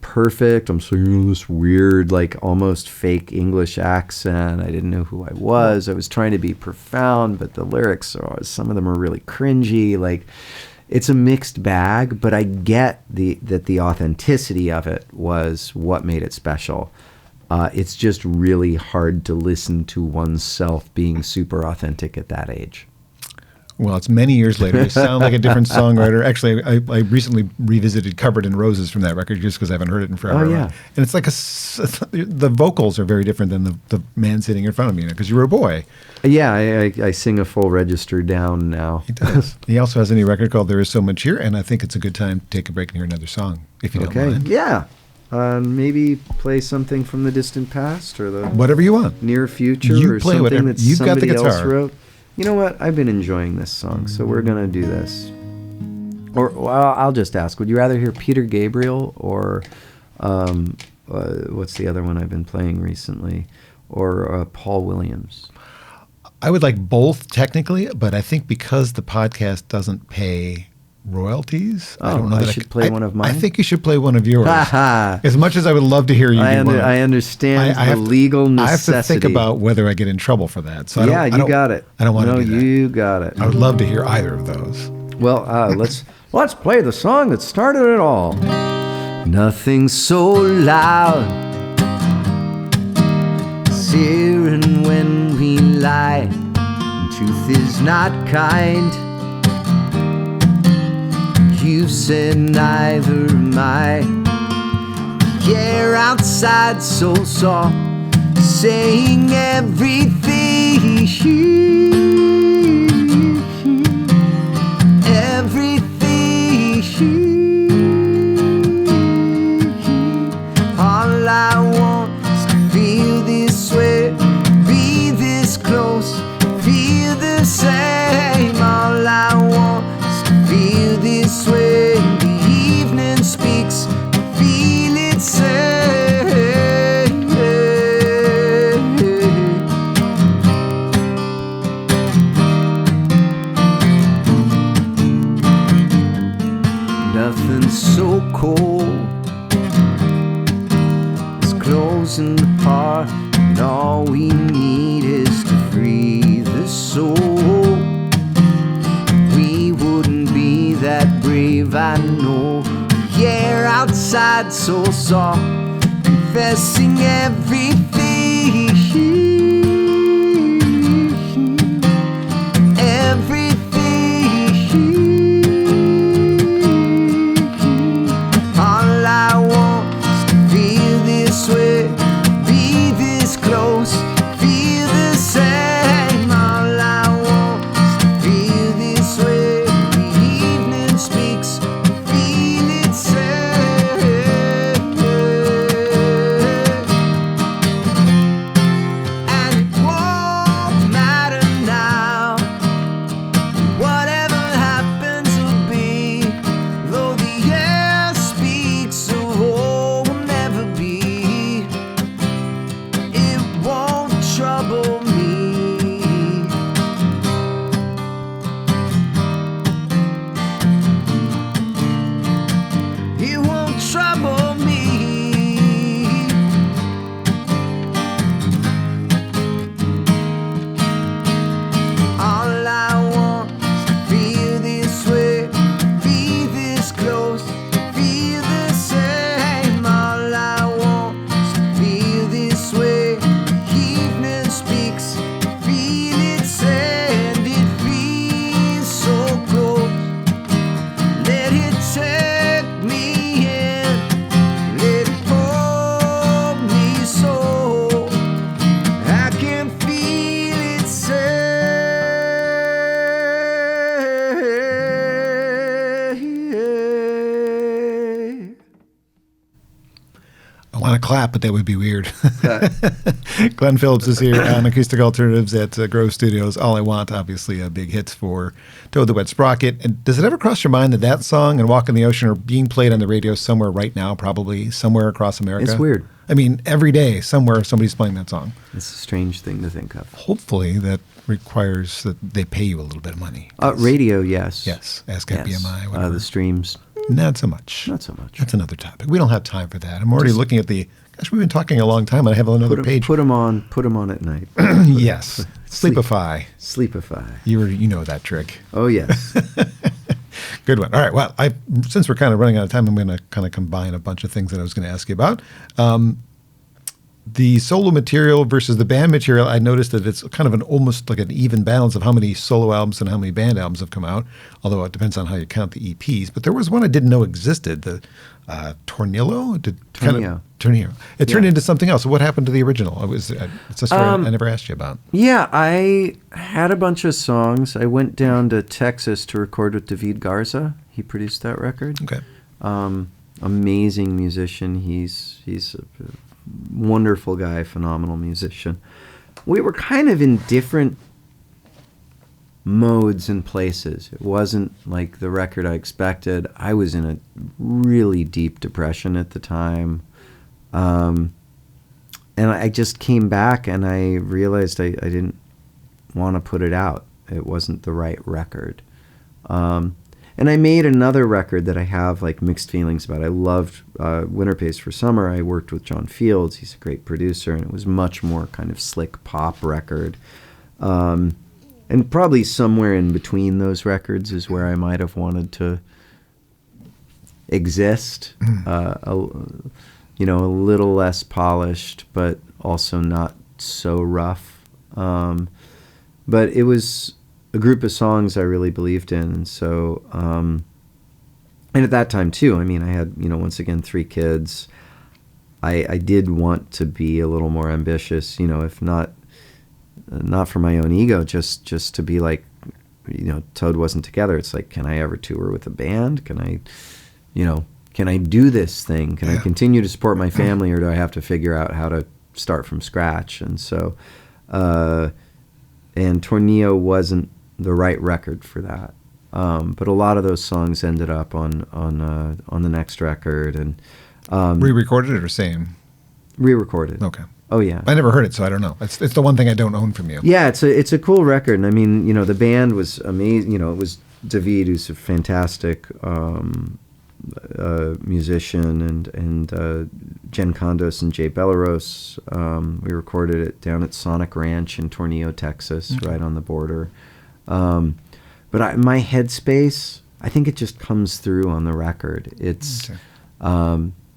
perfect. I'm singing this weird, like almost fake English accent. I didn't know who I was. I was trying to be profound, but the lyrics some of them are really cringy. Like, it's a mixed bag, but I get that the authenticity of it was what made it special. It's just really hard to listen to oneself being super authentic at that age. Well, it's many years later. You sound like a different songwriter. Actually, I recently revisited Covered in Roses from that record just because I haven't heard it in forever. Oh, yeah. And it's like the vocals are very different than the man sitting in front of me, because you were a boy. Yeah, I sing a full register down now. He does. He also has a new record called There Is So Much Here, and I think it's a good time to take a break and hear another song, if you don't mind. Yeah. Maybe play something from the distant past or the Whatever you want. near future, You or play something whatever. that You've got the somebody else guitar. wrote. You know what? I've been enjoying this song, so we're going to do this. Or well, I'll just ask, would you rather hear Peter Gabriel or what's the other one I've been playing recently? Or Paul Williams? I would like both technically, but I think because the podcast doesn't pay royalties, I don't know that I should play one of mine? I think you should play one of yours. Ha-ha. As much as I would love to hear you do one. I understand the legal necessity. I have to think about whether I get in trouble for that. So I don't got it. I don't want to do that. No, you got it. I would love to hear either of those. Well, let's play the song that started it all. Nothing so loud, searing when we lie. Truth is not kind. You've said neither am I. Yeah, outside so soft, saying everything. All I want is to feel this way, be this close, feel the same. All I want is to feel this way. The evening speaks, feel it say. Nothing so cold as closing apart, and all we need is to free the soul. We wouldn't be that brave, I know. Yeah, outside so soft, confessing everything. All I want is to feel this way, be this close, feel the same. All I want is to feel this way. I want to clap, but that would be weird. Glen Phillips is here on Acoustic Alternatives at Grove Studios. All I Want, obviously a big hit for Toad the Wet Sprocket. And does it ever cross your mind that that song and Walk in the Ocean are being played on the radio somewhere right now, probably somewhere across America? It's weird. I mean, every day, somewhere, somebody's playing that song. It's a strange thing to think of. Hopefully that requires that they pay you a little bit of money. Radio, yes. Yes, ASCAP, BMI, whatever. The streams. Not so much. Not so much. That's another topic. We don't have time for that. I'm already looking at the... Gosh, we've been talking a long time, and I have another page. Put them on at night. Yes. Sleepify. Sleepify. You know that trick. Oh, yes. Good one. All right. Well, since we're kind of running out of time, I'm going to kind of combine a bunch of things that I was going to ask you about. The solo material versus the band material, I noticed that it's kind of almost like an even balance of how many solo albums and how many band albums have come out, although it depends on how you count the EPs. But there was one I didn't know existed, the Tornillo? Tornillo. It turned into something else. So what happened to the original? It's a story I never asked you about. Yeah, I had a bunch of songs. I went down to Texas to record with David Garza. He produced that record. Okay. Amazing musician. He's a wonderful guy, phenomenal musician. We were kind of in different modes and places. It wasn't like the record I expected. I was in a really deep depression at the time. And I just came back and I realized I didn't want to put it out. It wasn't the right record. And I made another record that I have like mixed feelings about. I loved Winter Pays for Summer. I worked with John Fields. He's a great producer, and it was much more kind of slick pop record. And probably somewhere in between those records is where I might have wanted to exist. A little less polished, but also not so rough. But it was a group of songs I really believed in, and so and at that time too, I mean, I had once again 3 kids. I did want to be a little more ambitious, if not for my own ego, just to be like, Toad wasn't together. It's like, can I ever tour with a band? Can I do this thing? Can I continue to support my family, or do I have to figure out how to start from scratch? And so, and Tornillo wasn't the right record for that. But a lot of those songs ended up on the next record, and re-recorded it or same? Re-recorded. Okay. Oh yeah. I never heard it, so I don't know. It's the one thing I don't own from you. Yeah, it's a cool record, and I mean, the band was amazing. It was David, who's a fantastic musician, and Jen Condos and Jay Bellaros. We recorded it down at Sonic Ranch in Tornillo, Texas, right on the border. But my headspace, I think it just comes through on the record. It's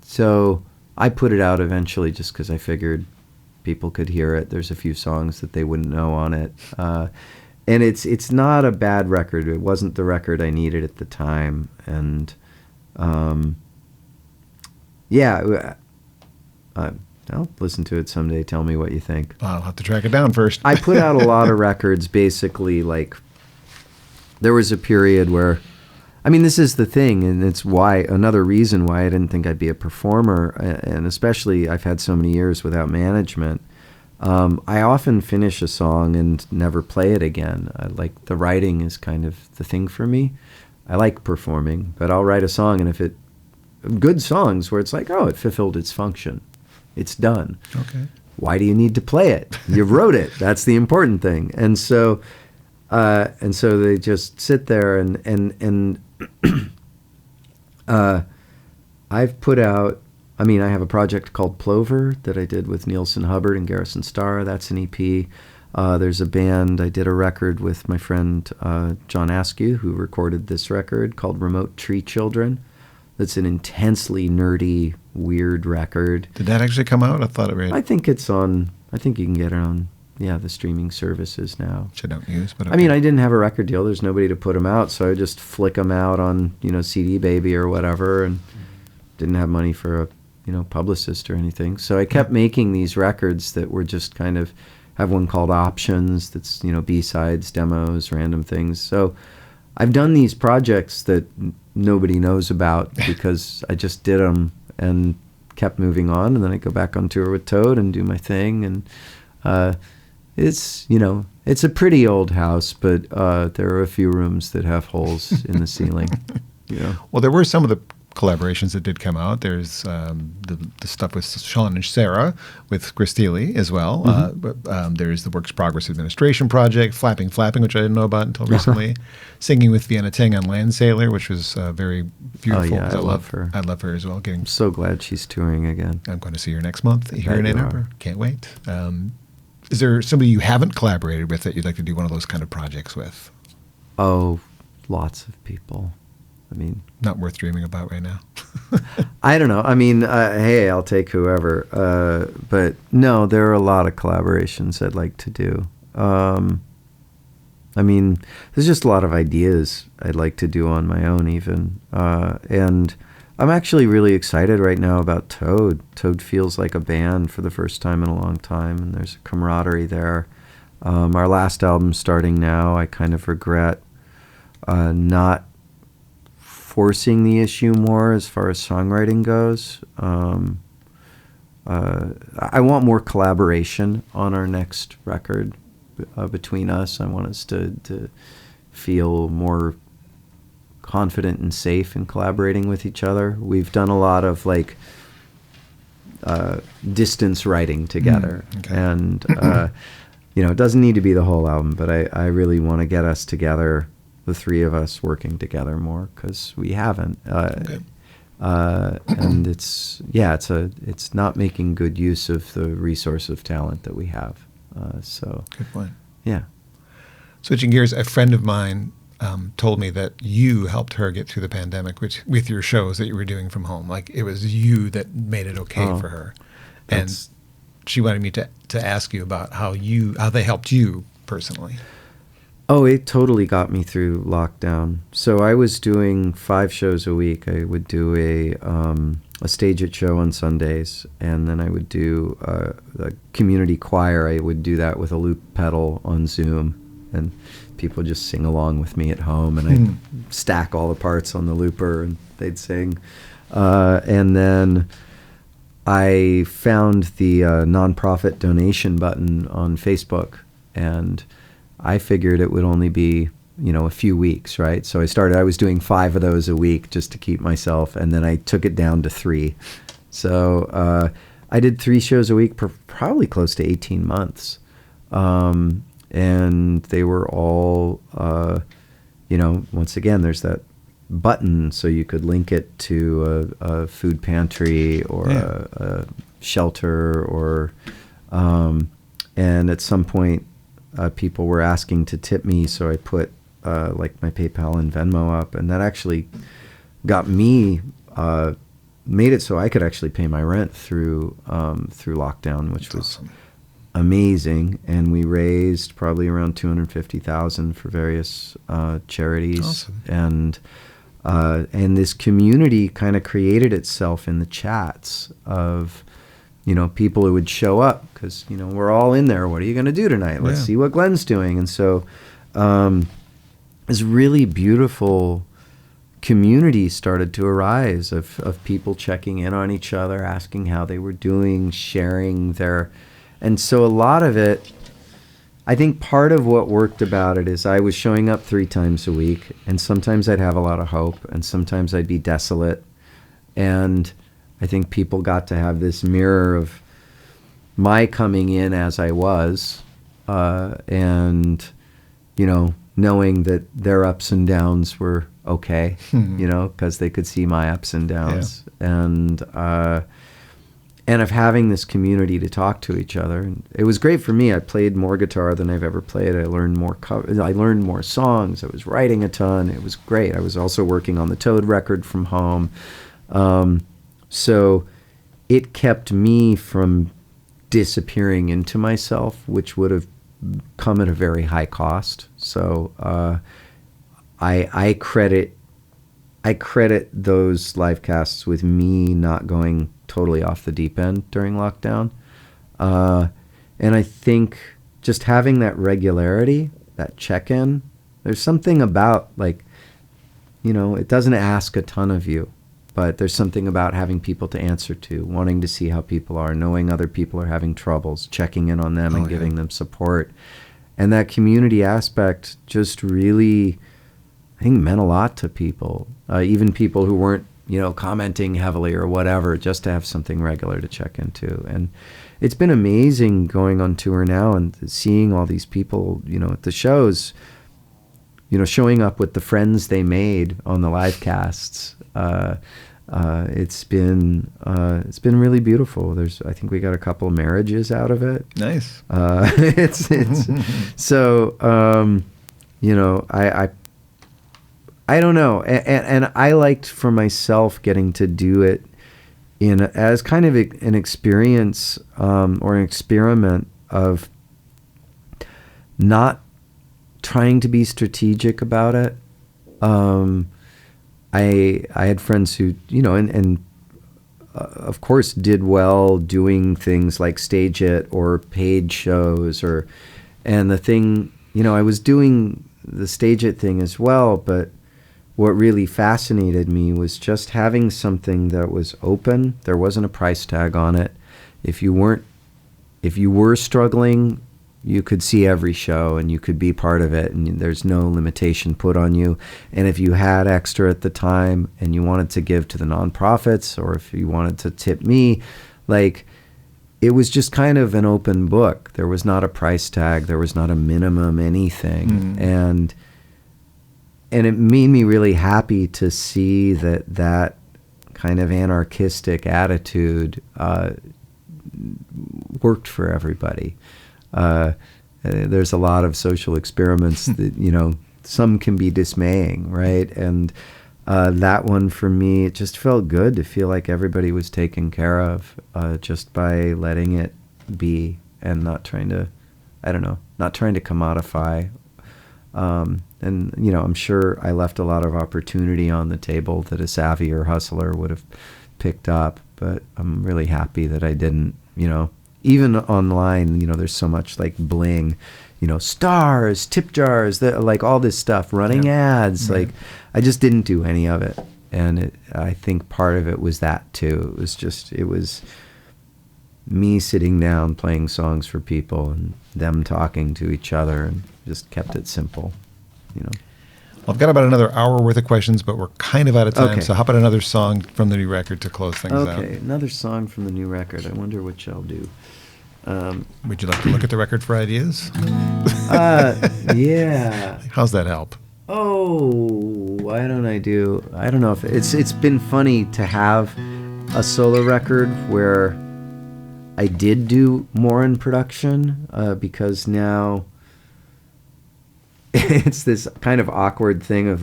so I put it out eventually just because I figured people could hear it. There's a few songs that they wouldn't know on it, and it's not a bad record. It wasn't the record I needed at the time, and I'll listen to it someday. Tell me what you think. I'll have to track it down first. I put out a lot of records, basically, like, there was a period where, I mean, this is the thing, and it's another reason why I didn't think I'd be a performer, and especially I've had so many years without management. I often finish a song and never play it again. Like, the writing is kind of the thing for me. I like performing, but I'll write a song, and good songs where it's like, oh, it fulfilled its function. It's done. Okay. Why do you need to play it? You wrote it. That's the important thing. And so they just sit there, and I've put out, I mean, I have a project called Plover that I did with Nielsen Hubbard and Garrison Starr. That's an EP. There's a band, I did a record with my friend John Askew, who recorded this record called Remote Tree Children. That's an intensely nerdy, weird record. Did that actually come out? I thought it read. I think it's on, I think you can get it on, the streaming services now. Which I don't use, but okay. I mean, I didn't have a record deal. There's nobody to put them out, so I just flick them out on, CD Baby or whatever, and didn't have money for a, publicist or anything. So I kept making these records that were just kind of, have one called Options, that's, B-sides, demos, random things. So I've done these projects that nobody knows about because I just did them and kept moving on, and then I go back on tour with Toad and do my thing. And it's, it's a pretty old house, but there are a few rooms that have holes in the ceiling. Well, there were some of the collaborations that did come out. There's the stuff with Sean and Sarah with Chris Thiele as well. There's the Works Progress Administration Project, Flapping, which I didn't know about until recently. Singing with Vienna Ting on Landsailor, which was very beautiful. Oh, yeah, I love her. I love her as well. I'm so glad she's touring again. I'm going to see her next month here in Ann Arbor. Can't wait. Is there somebody you haven't collaborated with that you'd like to do one of those kind of projects with? Oh, lots of people. I mean, not worth dreaming about right now. I don't know. I mean, hey, I'll take whoever. But no, there are a lot of collaborations I'd like to do. I mean, there's just a lot of ideas I'd like to do on my own even. And I'm actually really excited right now about Toad. Toad feels like a band for the first time in a long time, and there's a camaraderie there. Our last album starting now, I kind of regret not forcing the issue more as far as songwriting goes. I want more collaboration on our next record between us. I want us to feel more confident and safe in collaborating with each other. We've done a lot of distance writing together. Okay. And it doesn't need to be the whole album, but I really want to get us together, the three of us working together more, because we haven't. And it's not making good use of the resource of talent that we have. Good point. Yeah. Switching gears, a friend of mine told me that you helped her get through the pandemic with your shows that you were doing from home. Like, it was you that made it okay for her. And she wanted me to ask you about how they helped you personally. Oh, it totally got me through lockdown. So I was doing 5 shows a week. I would do a stage at show on Sundays, and then I would do a community choir. I would do that with a loop pedal on Zoom, and people just sing along with me at home, and I'd stack all the parts on the looper, and they'd sing. And then I found the nonprofit donation button on Facebook, and I figured it would only be, a few weeks, right? So I was doing 5 of those a week just to keep myself, and then I took it down to 3. So I did 3 shows a week for probably close to 18 months. And they were all, once again, there's that button so you could link it to a food pantry or a shelter or, and at some point, people were asking to tip me, so I put my PayPal and Venmo up, and that actually got me made it so I could actually pay my rent through lockdown, which was awesome. Amazing. And we raised probably around $250,000 for various charities. Awesome. And this community kind of created itself in the chats of people who would show up because, we're all in there. What are you going to do tonight? Let's see what Glen's doing. And so this really beautiful community started to arise of people checking in on each other, asking how they were doing, sharing their... And so a lot of it, I think part of what worked about it is I was showing up 3 times a week, and sometimes I'd have a lot of hope, and sometimes I'd be desolate. And I think people got to have this mirror of my coming in as I was, and, knowing that their ups and downs were okay, because they could see my ups and downs. Yeah. And of having this community to talk to each other. And it was great for me. I played more guitar than I've ever played. I learned more songs. I was writing a ton. It was great. I was also working on the Toad record from home. So it kept me from disappearing into myself, which would have come at a very high cost. So I credit those live casts with me not going totally off the deep end during lockdown. And I think just having that regularity, that check-in, there's something about it doesn't ask a ton of you. but there's something about having people to answer to, wanting to see how people are, knowing other people are having troubles, checking in on them and giving them support. And that community aspect just really, I think, meant a lot to people, even people who weren't, commenting heavily or whatever, just to have something regular to check into. And it's been amazing going on tour now and seeing all these people, at the shows, showing up with the friends they made on the live casts. It's been really beautiful. I think we got a couple of marriages out of it. Nice. It's so, I don't know. And I liked for myself getting to do it as kind of an experience, or an experiment of not trying to be strategic about it. I had friends who, of course did well doing things like Stage It or paid shows and the thing, I was doing the Stage It thing as well, but what really fascinated me was just having something that was open. There wasn't a price tag on it. If you were struggling, you could see every show and you could be part of it, and there's no limitation put on you. And if you had extra at the time and you wanted to give to the nonprofits, or if you wanted to tip me, it was just kind of an open book. There was not a price tag. There was not a minimum anything. And it made me really happy to see that kind of anarchistic attitude worked for everybody. There's a lot of social experiments that, some can be dismaying, right? And that one for me, it just felt good to feel like everybody was taken care of just by letting it be and not trying to commodify. And, I'm sure I left a lot of opportunity on the table that a savvier hustler would have picked up, but I'm really happy that I didn't, even online, there's so much bling, stars, tip jars, all this stuff, running ads. I just didn't do any of it. And I think part of it was that too. It was me sitting down, playing songs for people and them talking to each other, and just kept it simple, Well, I've got about another hour worth of questions, but we're kind of out of time. Okay. So how about another song from the new record to close things out? Okay, another song from the new record. I wonder which I'll do. Would you like to look at the record for ideas? Yeah. How's that help? Oh, why don't I don't know if it's been funny to have a solo record where I did do more in production, because now it's this kind of awkward thing of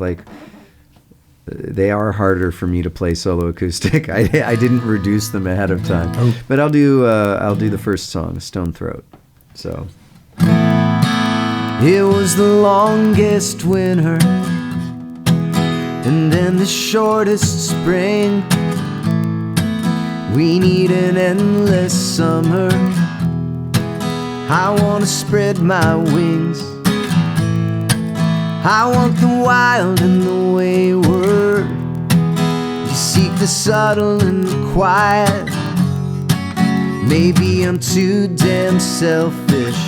they are harder for me to play solo acoustic. I didn't reduce them ahead of time. Oh. But I'll do the first song, Stone Throat. So it was the longest winter and then the shortest spring. We need an endless summer. I want to spread my wings. I want the wild and the wayward. You seek the subtle and the quiet. Maybe I'm too damn selfish.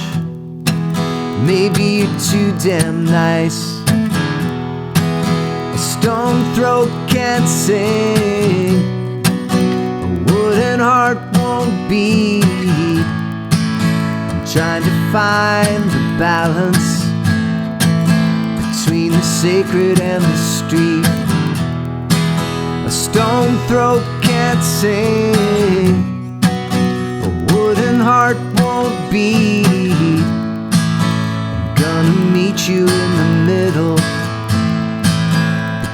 Maybe you're too damn nice. A stone throat can't sing. A wooden heart won't beat. I'm trying to find the balance between the sacred and the street. A stone throat can't sing. A wooden heart won't beat. I'm gonna meet you in the middle,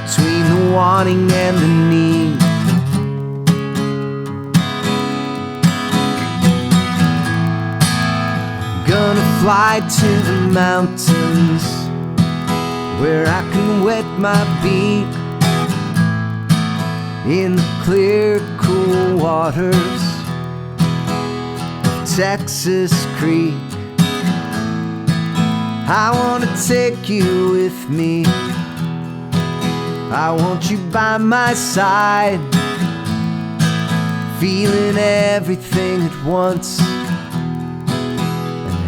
between the wanting and the need. I'm gonna fly to the mountains where I can wet my beak in the clear, cool waters of Texas Creek. I want to take you with me. I want you by my side. feeling everything at once, and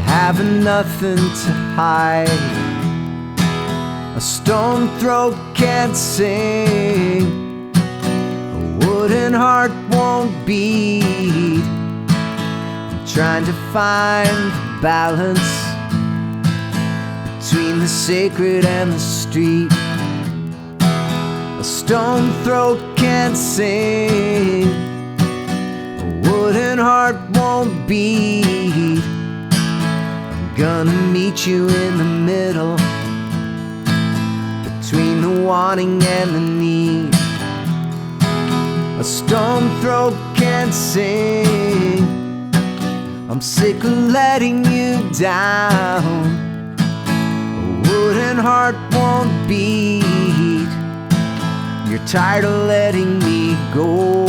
having nothing to hide. A stone throat can't sing, a wooden heart won't beat. I'm trying to find balance between the sacred and the street. A stone throat can't sing, a wooden heart won't beat. I'm gonna meet you in the middle, between the wanting and the need. A stone throat can't sing, I'm sick of letting you down. A wooden heart won't beat, you're tired of letting me go.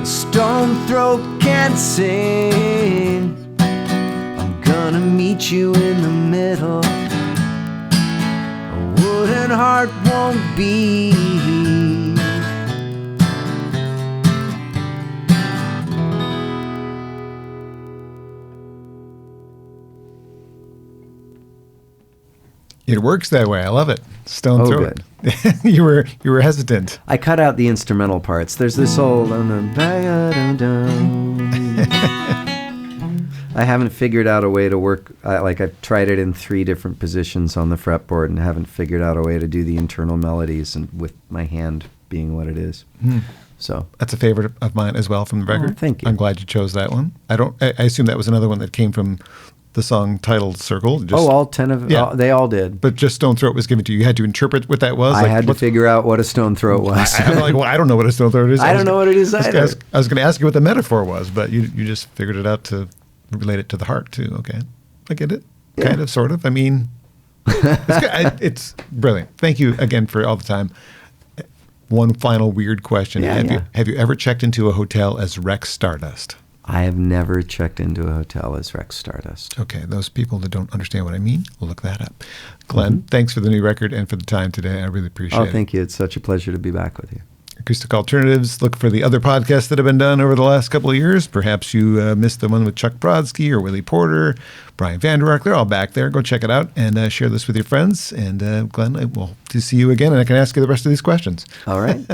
A stone throat can't sing, I'm gonna meet you in the middle. A wooden heart won't beat. It works that way. I love it. Stone throat. Good. you were hesitant. I cut out the instrumental parts. There's this whole I haven't figured out a way to work. I've tried it in 3 different positions on the fretboard and haven't figured out a way to do the internal melodies, and with my hand being what it is. So that's a favorite of mine as well from the record. Oh, thank you. I'm glad you chose that one. I assume that was another one that came from the song titled Circle. All 10 of them. They all did. But just Stone Throat was given to you. You had to interpret what that was. I had to figure out what a stone throat was. I'm like, well, I don't know what a stone throat is. I don't know what it is either. I was going to ask you what the metaphor was, but you just figured it out to relate it to the heart too. Okay, I get it. Yeah. Kind of, sort of. I mean, it's good. It's brilliant. Thank you again for all the time. One final weird question. Have you ever checked into a hotel as Rex Stardust? I have never checked into a hotel as Rex Stardust. Okay, those people that don't understand what I mean, look that up. Glenn, thanks for the new record and for the time today. I really appreciate it. Oh, thank you. It's such a pleasure to be back with you. Acoustic Alternatives. Look for the other podcasts that have been done over the last couple of years. Perhaps you missed the one with Chuck Brodsky or Willie Porter, Brian Vander Ark. They're all back there. Go check it out and share this with your friends. And Glenn, I will to see you again, and I can ask you the rest of these questions. All right.